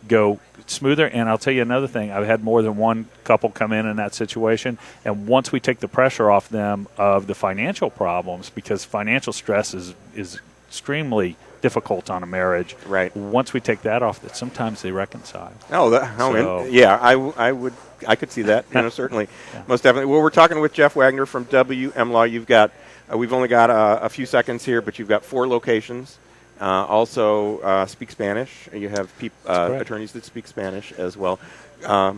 go smoother. And I'll tell you another thing. I've had more than one couple come in that situation, and once we take the pressure off them of the financial problems, because financial stress is extremely difficult on a marriage. Right. Once we take that off, that sometimes they reconcile. I could see that. Certainly, most definitely. Well, we're talking with Jeff Wagoner from WM Law. You've got. We've only got a few seconds here, but you've got 4 locations. Also speak Spanish. You have attorneys that speak Spanish as well.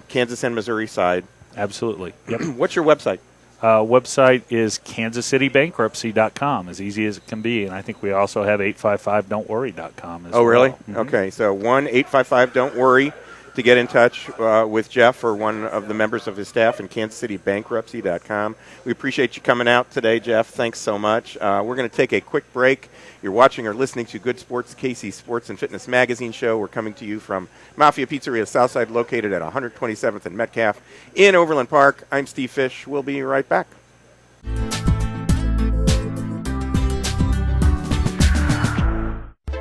Kansas and Missouri side. Absolutely. Yep. What's your website? Website is kansascitybankruptcy.com, as easy as it can be. And I think we also have 855don'tworry.com as well. Oh, really? Mm-hmm. Okay, so 1-855-DON'T-WORRY to get in touch with Jeff or one of the members of his staff in kansascitybankruptcy.com. We appreciate you coming out today, Jeff. Thanks so much. We're going to take a quick break. You're watching or listening to Good Sports, KC Sports and Fitness Magazine Show. We're coming to you from Mafia Pizzeria Southside, located at 127th and Metcalf in Overland Park. I'm Steve Fish. We'll be right back.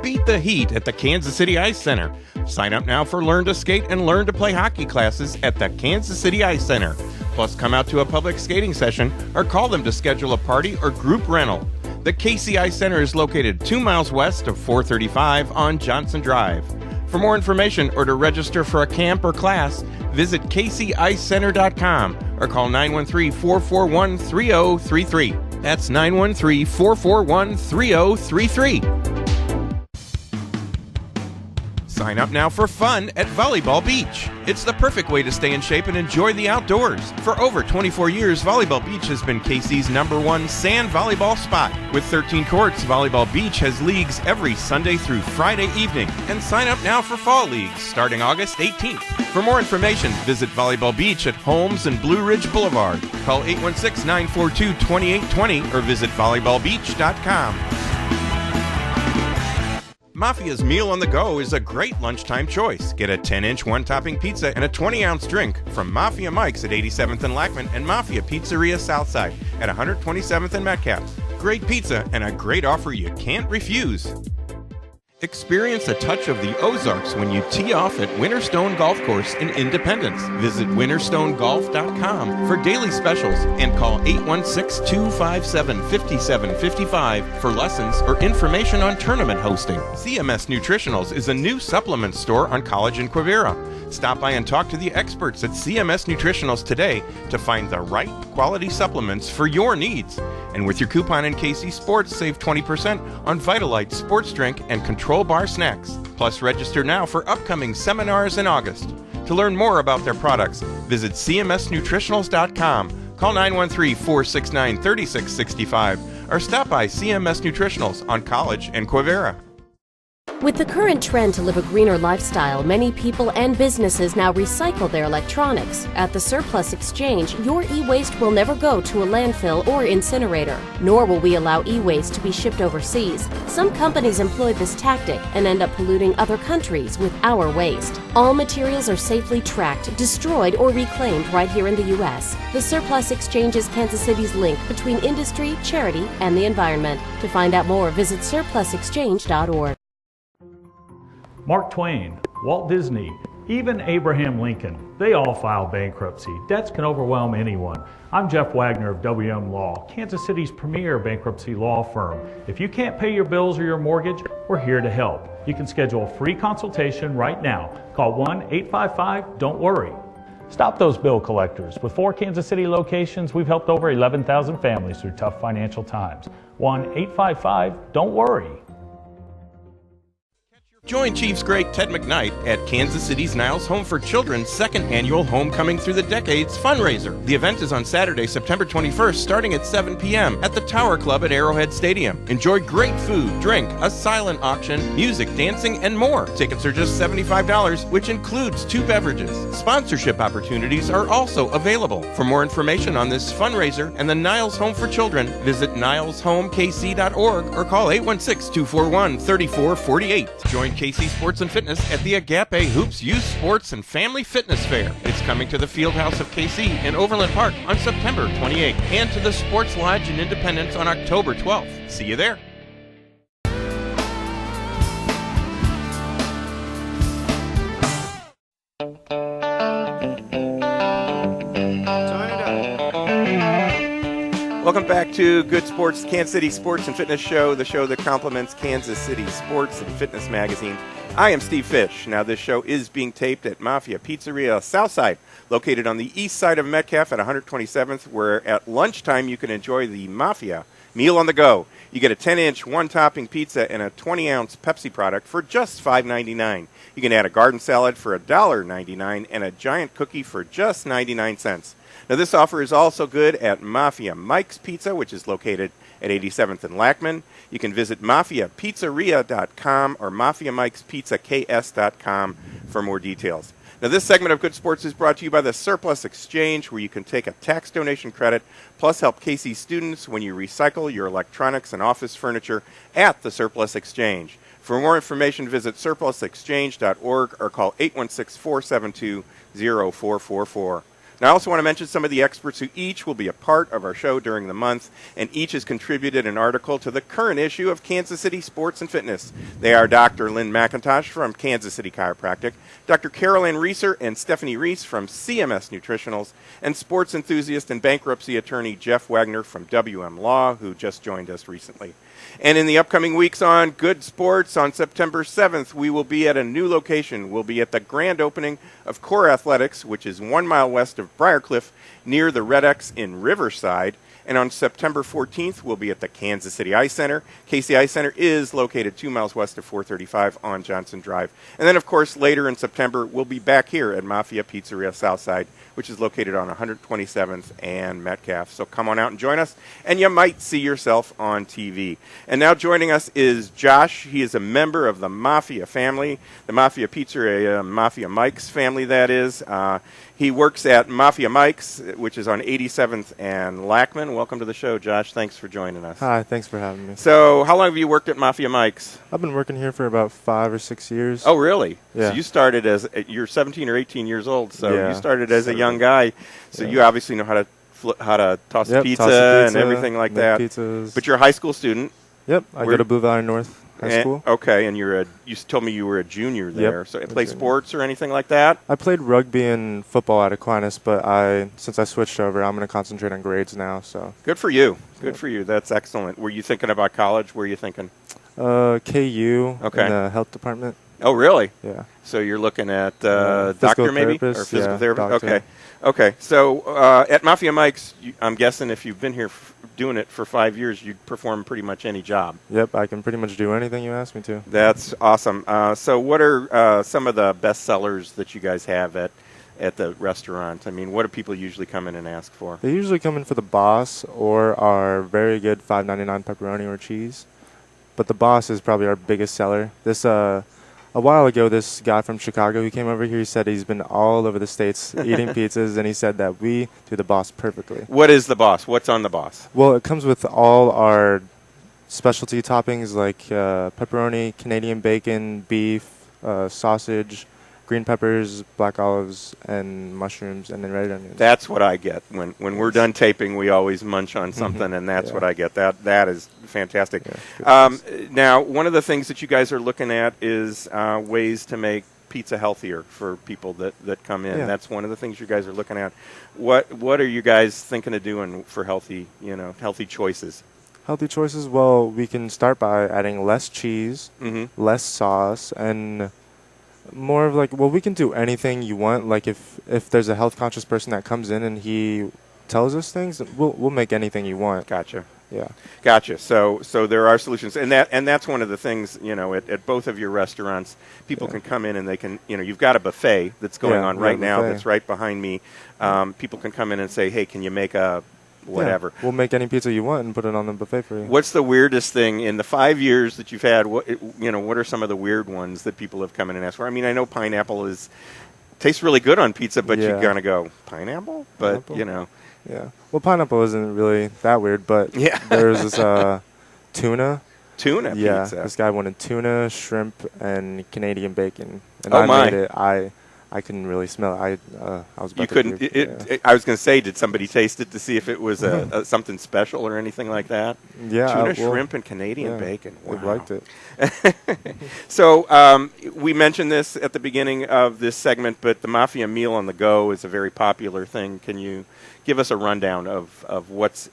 Beat the heat at the Kansas City Ice Center. Sign up now for Learn to Skate and Learn to Play hockey classes at the Kansas City Ice Center. Plus, come out to a public skating session or call them to schedule a party or group rental. The KC Ice Center is located 2 miles west of 435 on Johnson Drive. For more information or to register for a camp or class, visit KCIceCenter.com or call 913-441-3033. That's 913-441-3033. Sign up now for fun at Volleyball Beach. It's the perfect way to stay in shape and enjoy the outdoors. For over 24 years, Volleyball Beach has been KC's #1 sand volleyball spot. With 13 courts, Volleyball Beach has leagues every Sunday through Friday evening. And sign up now for fall leagues starting August 18th. For more information, visit Volleyball Beach at Holmes and Blue Ridge Boulevard. Call 816-942-2820 or visit volleyballbeach.com. Mafia's Meal on the Go is a great lunchtime choice. Get a 10-inch one-topping pizza and a 20-ounce drink from Mafia Mike's at 87th and Lackman and Mafia Pizzeria Southside at 127th and Metcalf. Great pizza and a great offer you can't refuse. Experience a touch of the Ozarks when you tee off at Winterstone Golf Course in Independence. Visit winterstonegolf.com for daily specials and call 816-257-5755 for lessons or information on tournament hosting. CMS Nutritionals is a new supplement store on College and Quivira. Stop by and talk to the experts at CMS Nutritionals today to find the right quality supplements for your needs. And with your coupon in KC Sports, save 20% on Vitalite sports drink and Control Bar snacks. Plus, register now for upcoming seminars in August. To learn more about their products, visit cmsnutritionals.com, call 913-469-3665, or stop by CMS Nutritionals on College and Quivira. With the current trend to live a greener lifestyle, many people and businesses now recycle their electronics. At the Surplus Exchange, your e-waste will never go to a landfill or incinerator, nor will we allow e-waste to be shipped overseas. Some companies employ this tactic and end up polluting other countries with our waste. All materials are safely tracked, destroyed, or reclaimed right here in the U.S. The Surplus Exchange is Kansas City's link between industry, charity, and the environment. To find out more, visit surplusexchange.org. Mark Twain, Walt Disney, even Abraham Lincoln, they all file bankruptcy. Debts can overwhelm anyone. I'm Jeff Wagoner of WM Law, Kansas City's premier bankruptcy law firm. If you can't pay your bills or your mortgage, we're here to help. You can schedule a free consultation right now. Call 1-855-DON'T-WORRY. Stop those bill collectors. With 4 Kansas City locations, we've helped over 11,000 families through tough financial times. 1-855-DON'T-WORRY. Join Chiefs great Ted McKnight at Kansas City's Niles Home for Children's second annual Homecoming Through the Decades fundraiser. The event is on Saturday, September 21st, starting at 7 p.m. at the Tower Club at Arrowhead Stadium. Enjoy great food, drink, a silent auction, music, dancing, and more. Tickets are just $75, which includes 2 beverages. Sponsorship opportunities are also available. For more information on this fundraiser and the Niles Home for Children, visit nileshomekc.org or call 816-241-3448. Join KC Sports and Fitness at the Agape Hoops Youth Sports and Family Fitness Fair. It's coming to the Fieldhouse of KC in Overland Park on September 28th and to the Sports Lodge in Independence on October 12th. See you there. Welcome back to Good Sports, Kansas City Sports and Fitness Show, the show that complements Kansas City Sports and Fitness Magazine. I am Steve Fish. Now, this show is being taped at Mafia Pizzeria Southside, located on the east side of Metcalf at 127th, where at lunchtime you can enjoy the Mafia Meal on the Go. You get a 10-inch one-topping pizza and a 20-ounce Pepsi product for just $5.99. You can add a garden salad for $1.99 and a giant cookie for just 99 cents. Now, this offer is also good at Mafia Mike's Pizza, which is located at 87th and Lackman. You can visit MafiaPizzeria.com or MafiaMike'sPizzaKS.com for more details. Now, this segment of Good Sports is brought to you by the Surplus Exchange, where you can take a tax donation credit, plus help KC students when you recycle your electronics and office furniture at the Surplus Exchange. For more information, visit surplusexchange.org or call 816-472-0444. Now, I also want to mention some of the experts who each will be a part of our show during the month, and each has contributed an article to the current issue of Kansas City Sports and Fitness. They are Dr. Lynn McIntosh from Kansas City Chiropractic, Dr. Carol Ann Reeser and Stephanie Reese from CMS Nutritionals, and sports enthusiast and bankruptcy attorney Jeff Wagoner from WM Law, who just joined us recently. And in the upcoming weeks on Good Sports, on September 7th, we will be at a new location. We'll be at the grand opening of Core Athletics, which is 1 mile west of Briarcliff, near the Red X in Riverside. And on September 14th, we'll be at the Kansas City Ice Center. KC Ice Center is located 2 miles west of 435 on Johnson Drive. And then, of course, later in September, we'll be back here at Mafia Pizzeria Southside, which is located on 127th and Metcalf. So come on out and join us, and you might see yourself on TV. And now joining us is Josh. He is a member of the Mafia family, the Mafia Pizzeria, Mafia Mike's family, that is. He works at Mafia Mike's, which is on 87th and Lackman. Welcome to the show, Josh. Thanks for joining us. Hi, thanks for having me. So how long have you worked at Mafia Mike's? I've been working here for about 5 or 6 years. Oh, really? Yeah. So you started you're 17 or 18 years old, so Yeah. you started as a young guy. So Yeah. you obviously know how to toss a Yep, pizza toss a and everything like make that. pizzas. But you're a high school student. Yep, I Where- go to Blue Valley North High School. Okay, and you told me you were a junior there. So you a play junior. sports or anything like that? I played rugby and football at Aquinas, but since I switched over, I'm going to concentrate on grades now. So Good for you. Good for you. That's excellent. Were you thinking about college? Were you thinking? KU Okay. in the health department. Oh, really? Yeah. So you're looking at Physical doctor maybe? therapist, Or physical yeah, therapist? doctor. Okay. Okay. So at Mafia Mike's, I'm guessing if you've been here doing it for 5 years, you'd perform pretty much any job. Yep, I can pretty much do anything you ask me to. That's awesome. So what are some of the best sellers that you guys have at the restaurant? I mean, what do people usually come in and ask for? They usually come in for the Boss or our very good $5.99 pepperoni or cheese. But the Boss is probably our biggest seller. A while ago, this guy from Chicago, he came over here. He said he's been all over the States eating pizzas, and he said that we do the Boss perfectly. What is the Boss? What's on the Boss? Well, it comes with all our specialty toppings like pepperoni, Canadian bacon, beef, sausage, green peppers, black olives, and mushrooms, and then red onions. That's what I get. When we're done taping, we always munch on something, and that's Yeah. what I get. That is fantastic. Yeah, good Now, one of the things that you guys are looking at is ways to make pizza healthier for people that come in. Yeah. That's one of the things you guys are looking at. What are you guys thinking of doing for healthy choices? Healthy choices? Well, we can start by adding less cheese, Mm-hmm. less sauce, and more of we can do anything you want. Like if there's a health conscious person that comes in and he tells us things, we'll make anything you want. Gotcha. Yeah. Gotcha. So there are solutions, and that's one of the things at both of your restaurants. People Yeah. can come in and they can you've got a buffet that's going Yeah, on we right have a now buffet. that's right behind me. People can come in and say, hey, can you make a whatever? Yeah, we'll make any pizza you want and put it on the buffet for you. What's the weirdest thing in the 5 years that you've had? What are some of the weird ones that people have come in and asked for? I mean, I know pineapple tastes really good on pizza, but Yeah. you're gonna go pineapple, but Pineapple? Yeah. Well, pineapple isn't really that weird, but Yeah. there's this tuna. tuna Yeah, pizza. this guy wanted tuna, shrimp, and Canadian bacon, and Oh, I my. made it. I couldn't really smell it. I was about You to couldn't. puke, yeah. I was going to say, did somebody taste it to see if it was something special or anything like that? Yeah, Tuna, well, shrimp, and Canadian yeah, bacon. Wow. They liked it. So we mentioned this at the beginning of this segment, but the Mafia Meal on the Go is a very popular thing. Can you give us a rundown of what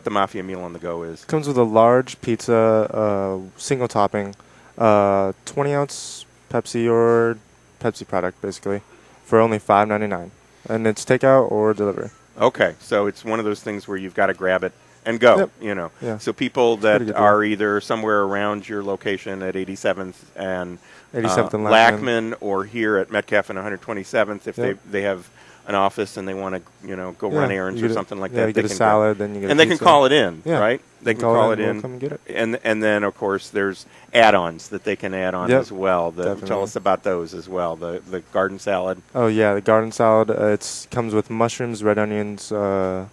the Mafia Meal on the Go is? Comes with a large pizza, single topping, 20-ounce Pepsi or Pepsi product, basically, for only $5.99, and it's takeout or deliver. Okay, so it's one of those things where you've got to grab it and go. Yep. Yeah. So people pretty that good deal. are either somewhere around your location at 87th and 87th and Lackman, or here at Metcalf and 127th, if Yep. they have an office and they want to go run Yeah, errands you or get a- something like yeah, that, you they get a can salad, then you get a and they can pizza. call it in, Yeah. right? They You can call it we'll in, come and get it. and then of course there's add-ons that they can add on Yep, as well. Tell definitely. us about those as well. The garden salad. Oh yeah, the garden salad. It comes with mushrooms, red onions, a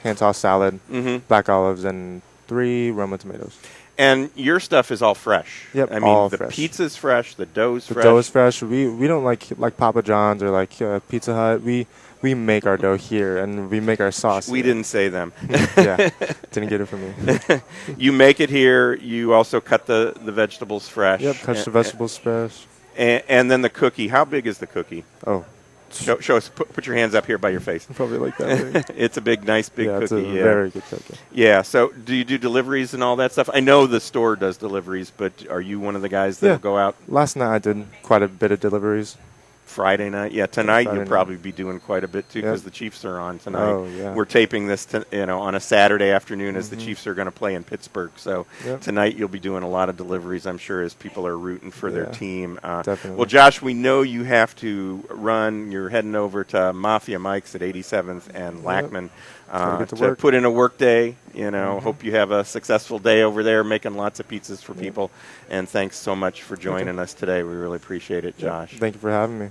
hand tossed salad, Mm-hmm. black olives, and 3 Roma tomatoes. And your stuff is all fresh. Yep, I mean, all the fresh. pizza's fresh, the dough's The fresh. dough is fresh. We don't like Papa John's or like Pizza Hut. We make our dough here, and we make our sauce. We here. didn't say them. Yeah, didn't get it from me. You make it here. You also cut the vegetables fresh. Yep, cut the vegetables fresh. And then the cookie. How big is the cookie? Oh, Show us. Put your hands up here by your face. Probably like that. It's a nice big yeah, cookie. it's a very good cookie. Yeah. So, do you do deliveries and all that stuff? I know the store does deliveries, but are you one of the guys that will go out? Last night I did quite a bit of deliveries. Friday night, yeah. Tonight Friday you'll probably be doing quite a bit too because the Chiefs are on tonight. Oh, yeah. We're taping this, on a Saturday afternoon as the Chiefs are going to play in Pittsburgh. So tonight you'll be doing a lot of deliveries, I'm sure, as people are rooting for their team. Definitely. Well, Josh, we know you have to run. You're heading over to Mafia Mike's at 87th and Lackman to put in a work day. Hope you have a successful day over there making lots of pizzas for people. And thanks so much for joining us today. We really appreciate it, Josh. Thank you for having me.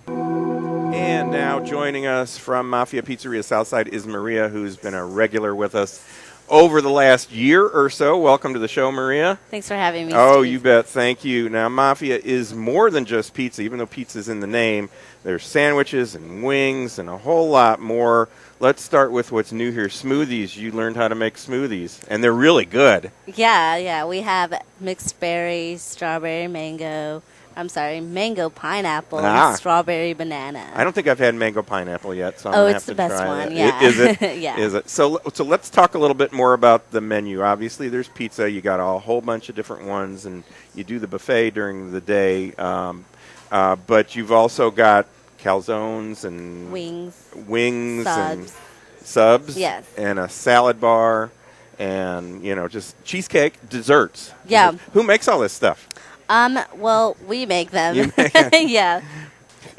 And now joining us from Mafia Pizzeria Southside is Maria, who's been a regular with us over the last year or so. Welcome to the show, Maria. Thanks for having me, Oh, Steve. you bet. Thank you. Now, Mafia is more than just pizza, even though pizza's in the name. There's sandwiches and wings and a whole lot more. Let's start with what's new here. Smoothies. You learned how to make smoothies, and they're really good. Yeah. We have mixed berry, strawberry, mango, pineapple, and strawberry banana. I don't think I've had mango pineapple yet, so I'm going to have to try it. Oh, it's the best one, yeah. Is it? Yeah. Is it? So let's talk a little bit more about the menu. Obviously, there's pizza. You got a whole bunch of different ones, and you do the buffet during the day. But you've also got calzones and wings subs. and subs, Yes. and a salad bar, and just cheesecake, desserts. Yeah. Who makes all this stuff? Well, we make them. You make Yeah.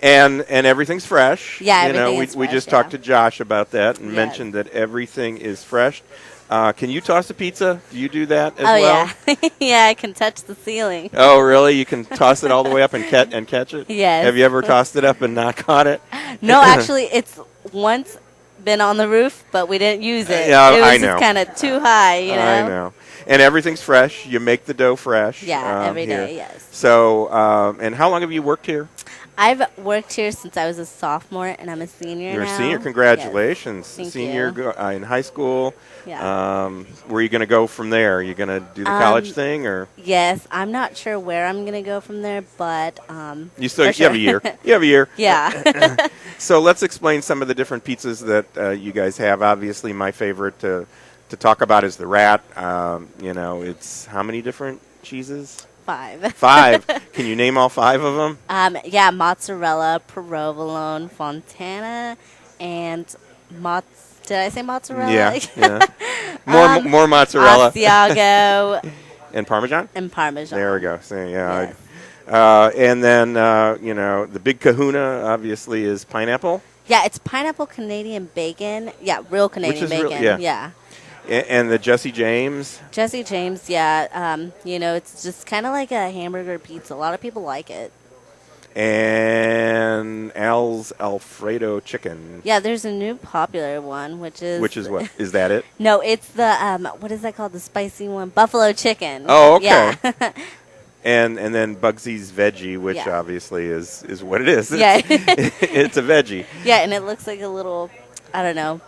And everything's fresh. Yeah, everything is we fresh, just yeah. talked to Josh about that and Yes. mentioned that everything is fresh. Can you toss a pizza? Do you do that as Oh, well? yeah. Yeah, I can touch the ceiling. Oh, really? You can toss it all the way up and catch it? Yes. Have you ever tossed it up and not caught it? No, actually, it's once been on the roof, but we didn't use it. Yeah, it was I know. just kind of too high, I know. And everything's fresh. You make the dough fresh. Yeah, every here. day, yes. So, and how long have you worked here? I've worked here since I was a sophomore, and I'm a senior You're now. a senior. Congratulations. Yes. Thank Senior you. In high school. Yeah. Where are you going to go from there? Are you going to do the college thing? Or Yes, I'm not sure where I'm going to go from there, but you still for you have a year. You have a year. Yeah. So let's explain some of the different pizzas that you guys have. Obviously, my favorite to talk about is the rat. It's how many different cheeses? 5. 5. Can you name all 5 of them? Yeah, mozzarella, provolone, fontana, and did I say mozzarella? Yeah. More mozzarella. Asiago. And Parmesan? And Parmesan. There we go. So, yeah. Yes. And then, the big kahuna, obviously, is pineapple. Yeah, it's pineapple Canadian bacon. Yeah, real Canadian Which is bacon. yeah. And the Jesse James. Jesse James, yeah. It's just kind of like a hamburger pizza. A lot of people like it. And Al's Alfredo chicken. Yeah, there's a new popular one, which is what? Is that it? No, it's the what is that called? The spicy one, buffalo chicken. Oh, okay. Yeah. And then Bugsy's veggie, which obviously is what it is. Yeah. It's a veggie. Yeah, and it looks like a little, I don't know,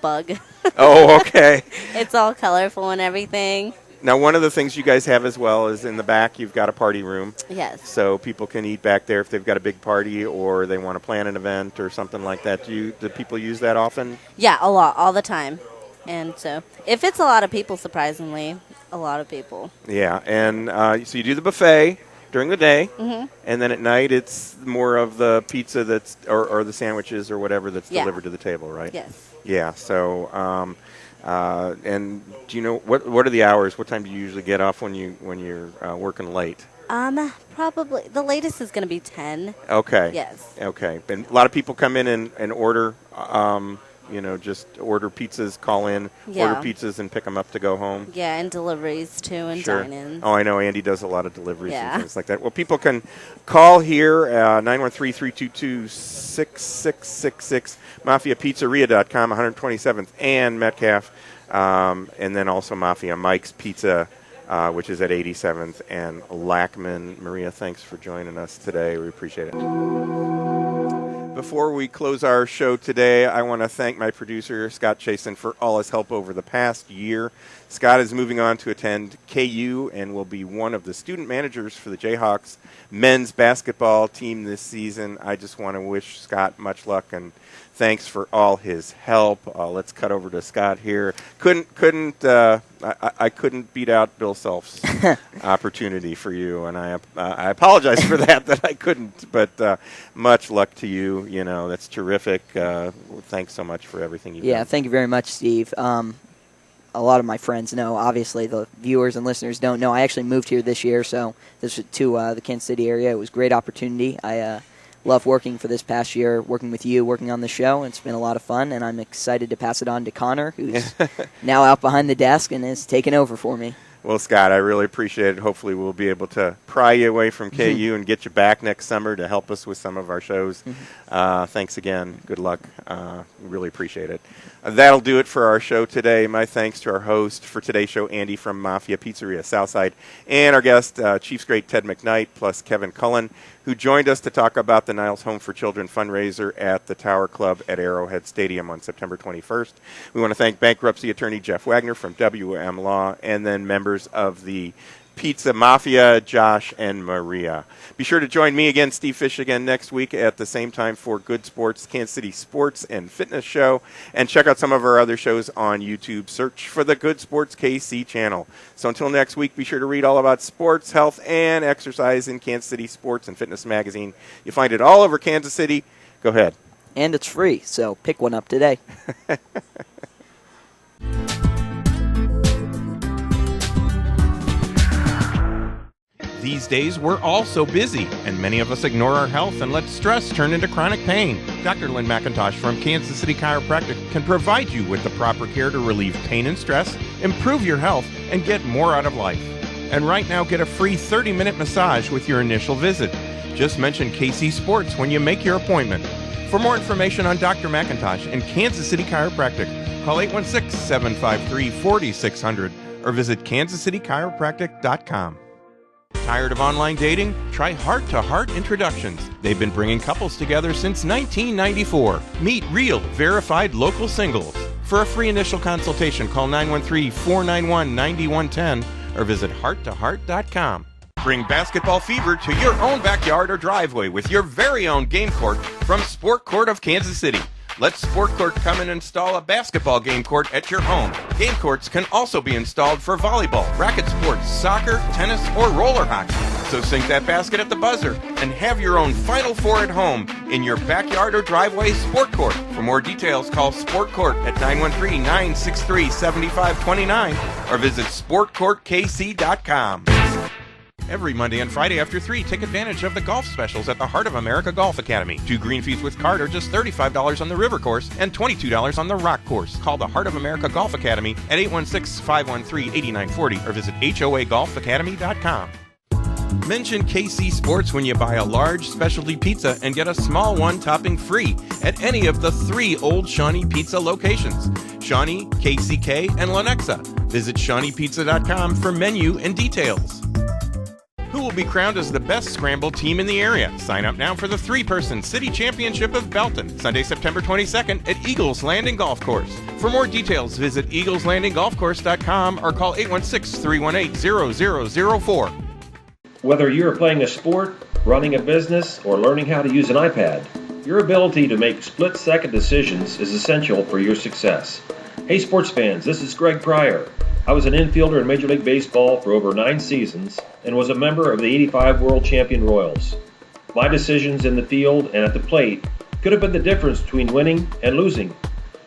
bug. Oh, okay. It's all colorful and everything. Now, one of the things you guys have as well is in the back you've got a party room. Yes. So people can eat back there if they've got a big party or they want to plan an event or something like that. Do people use that often? Yeah, a lot, all the time. And so if it's a lot of people, surprisingly, a lot of people. Yeah, and so you do the buffet during the day, Mm-hmm. and then at night it's more of the pizza that's or the sandwiches or whatever that's delivered to the table, right? Yes. Yeah. So, and do you know what are the hours? What time do you usually get off when you're working late? Probably the latest is going to be 10. Okay. Yes. Okay. And a lot of people come in and order. Just order pizzas, call in, order pizzas, and pick them up to go home. Yeah, and deliveries too, and Sure. dine-ins. Oh, I know. Andy does a lot of deliveries Yeah. and things like that. Well, people can call here, 913-322-6666, MafiaPizzeria.com, 127th and Metcalf, and then also Mafia Mike's Pizza, which is at 87th and Lackman. Maria, thanks for joining us today. We appreciate it. before we close our show today, I want to thank my producer, Scott Chasen, for all his help over the past year. Scott is moving on to attend KU and will be one of the student managers for the Jayhawks men's basketball team this season. I just want to wish Scott much luck and thanks for all his help. Let's cut over to Scott here. I couldn't beat out Bill Self's opportunity for you, and I apologize for that I couldn't. But much luck to you. You know, that's terrific. Thanks so much for everything you've done. Yeah, thank you very much, Steve. A lot of my friends know. Obviously, the viewers and listeners don't know. I actually moved here this year, so this was to the Kansas City area. It was a great opportunity. I love working for this past year, working with you, working on the show. It's been a lot of fun, and I'm excited to pass it on to Connor, who's now out behind the desk and is taking over for me. Well, Scott, I really appreciate it. Hopefully we'll be able to pry you away from KU and get you back next summer to help us with some of our shows. Thanks again. Good luck. Really appreciate it. That'll do it for our show today. My thanks to our host for today's show, Andy from Mafia Pizzeria Southside, and our guest, Chiefs great Ted McKnight, plus Kevin Cullen, who joined us to talk about the Niles Home for Children fundraiser at the Tower Club at Arrowhead Stadium on September 21st. We want to thank bankruptcy attorney Jeff Wagoner from WM Law, and then members of the Pizza Mafia, Josh and Maria. Be sure to join me again, Steve Fish, again next week at the same time for Good Sports, Kansas City Sports and Fitness Show. And check out some of our other shows on YouTube. Search for the Good Sports KC channel. So until next week, be sure to read all about sports, health, and exercise in Kansas City Sports and Fitness Magazine. You'll find it all over Kansas City. Go ahead. And it's free, so pick one up today. These days, we're all so busy, and many of us ignore our health and let stress turn into chronic pain. Dr. Lynn McIntosh from Kansas City Chiropractic can provide you with the proper care to relieve pain and stress, improve your health, and get more out of life. And right now, get a free 30-minute massage with your initial visit. Just mention KC Sports when you make your appointment. For more information on Dr. McIntosh and Kansas City Chiropractic, call 816-753-4600 or visit kansascitychiropractic.com. Tired of online dating? Try Heart to Heart Introductions. They've been bringing couples together since 1994. Meet real, verified local singles. For a free initial consultation, call 913-491-9110 or visit hearttoheart.com. Bring basketball fever to your own backyard or driveway with your very own game court from Sport Court of Kansas City. Let Sport Court come and install a basketball game court at your home. Game courts can also be installed for volleyball, racket sports, soccer, tennis, or roller hockey. So sink that basket at the buzzer and have your own Final Four at home in your backyard or driveway Sport Court. For more details, call Sport Court at 913-963-7529 or visit sportcourtkc.com. Every Monday and Friday after 3, take advantage of the golf specials at the Heart of America Golf Academy. 2 green fees with card are just $35 on the river course and $22 on the rock course. Call the Heart of America Golf Academy at 816-513-8940 or visit hoagolfacademy.com. Mention KC Sports when you buy a large specialty pizza and get a small one topping free at any of the 3 Old Shawnee Pizza locations: Shawnee, KCK, and Lenexa. Visit ShawneePizza.com for menu and details. Who will be crowned as the best scramble team in the area? Sign up now for the 3-person City Championship of Belton, Sunday, September 22nd at Eagles Landing Golf Course. For more details, visit eagleslandinggolfcourse.com or call 816-318-0004. Whether you are playing a sport, running a business, or learning how to use an iPad, your ability to make split-second decisions is essential for your success. Hey sports fans, this is Greg Pryor. I was an infielder in Major League Baseball for over 9 seasons and was a member of the '85 World Champion Royals. My decisions in the field and at the plate could have been the difference between winning and losing.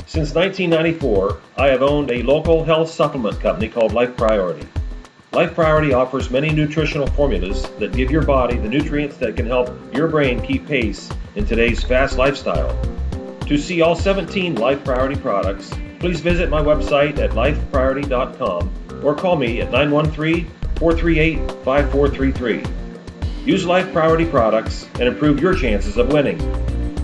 Since 1994, I have owned a local health supplement company called Life Priority. Life Priority offers many nutritional formulas that give your body the nutrients that can help your brain keep pace in today's fast lifestyle. To see all 17 Life Priority products, please visit my website at lifepriority.com or call me at 913-438-5433. Use Life Priority products and improve your chances of winning.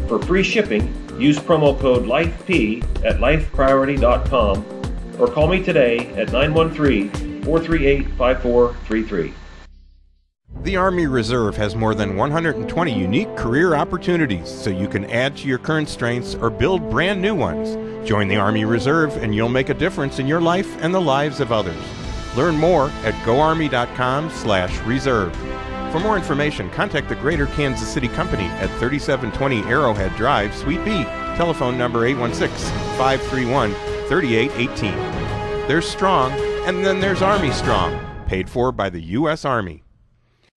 For free shipping, use promo code LIFEP at lifepriority.com or call me today at 913-438-5433. The Army Reserve has more than 120 unique career opportunities, so you can add to your current strengths or build brand new ones. Join the Army Reserve and you'll make a difference in your life and the lives of others. Learn more at goarmy.com/reserve. For more information, contact the Greater Kansas City Company at 3720 Arrowhead Drive, Suite B. Telephone number 816-531-3818. There's Strong, and then there's Army Strong, paid for by the U.S. Army.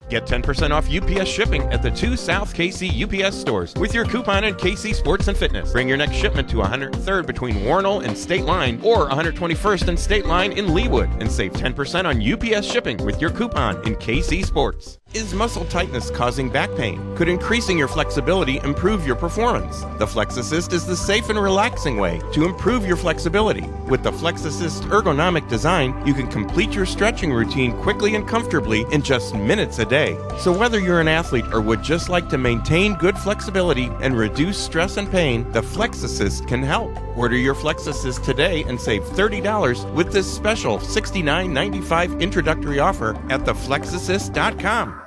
Get 10% off UPS shipping at the 2 South KC UPS stores with your coupon in KC Sports and Fitness. Bring your next shipment to 103rd between Warnell and State Line or 121st and State Line in Leawood and save 10% on UPS shipping with your coupon in KC Sports. Is muscle tightness causing back pain? Could increasing your flexibility improve your performance? The Flex Assist is the safe and relaxing way to improve your flexibility. With the Flex Assist ergonomic design, you can complete your stretching routine quickly and comfortably in just minutes a day. So whether you're an athlete or would just like to maintain good flexibility and reduce stress and pain, the Flex Assist can help. Order your Flex Assist today and save $30 with this special $69.95 introductory offer at theflexassist.com.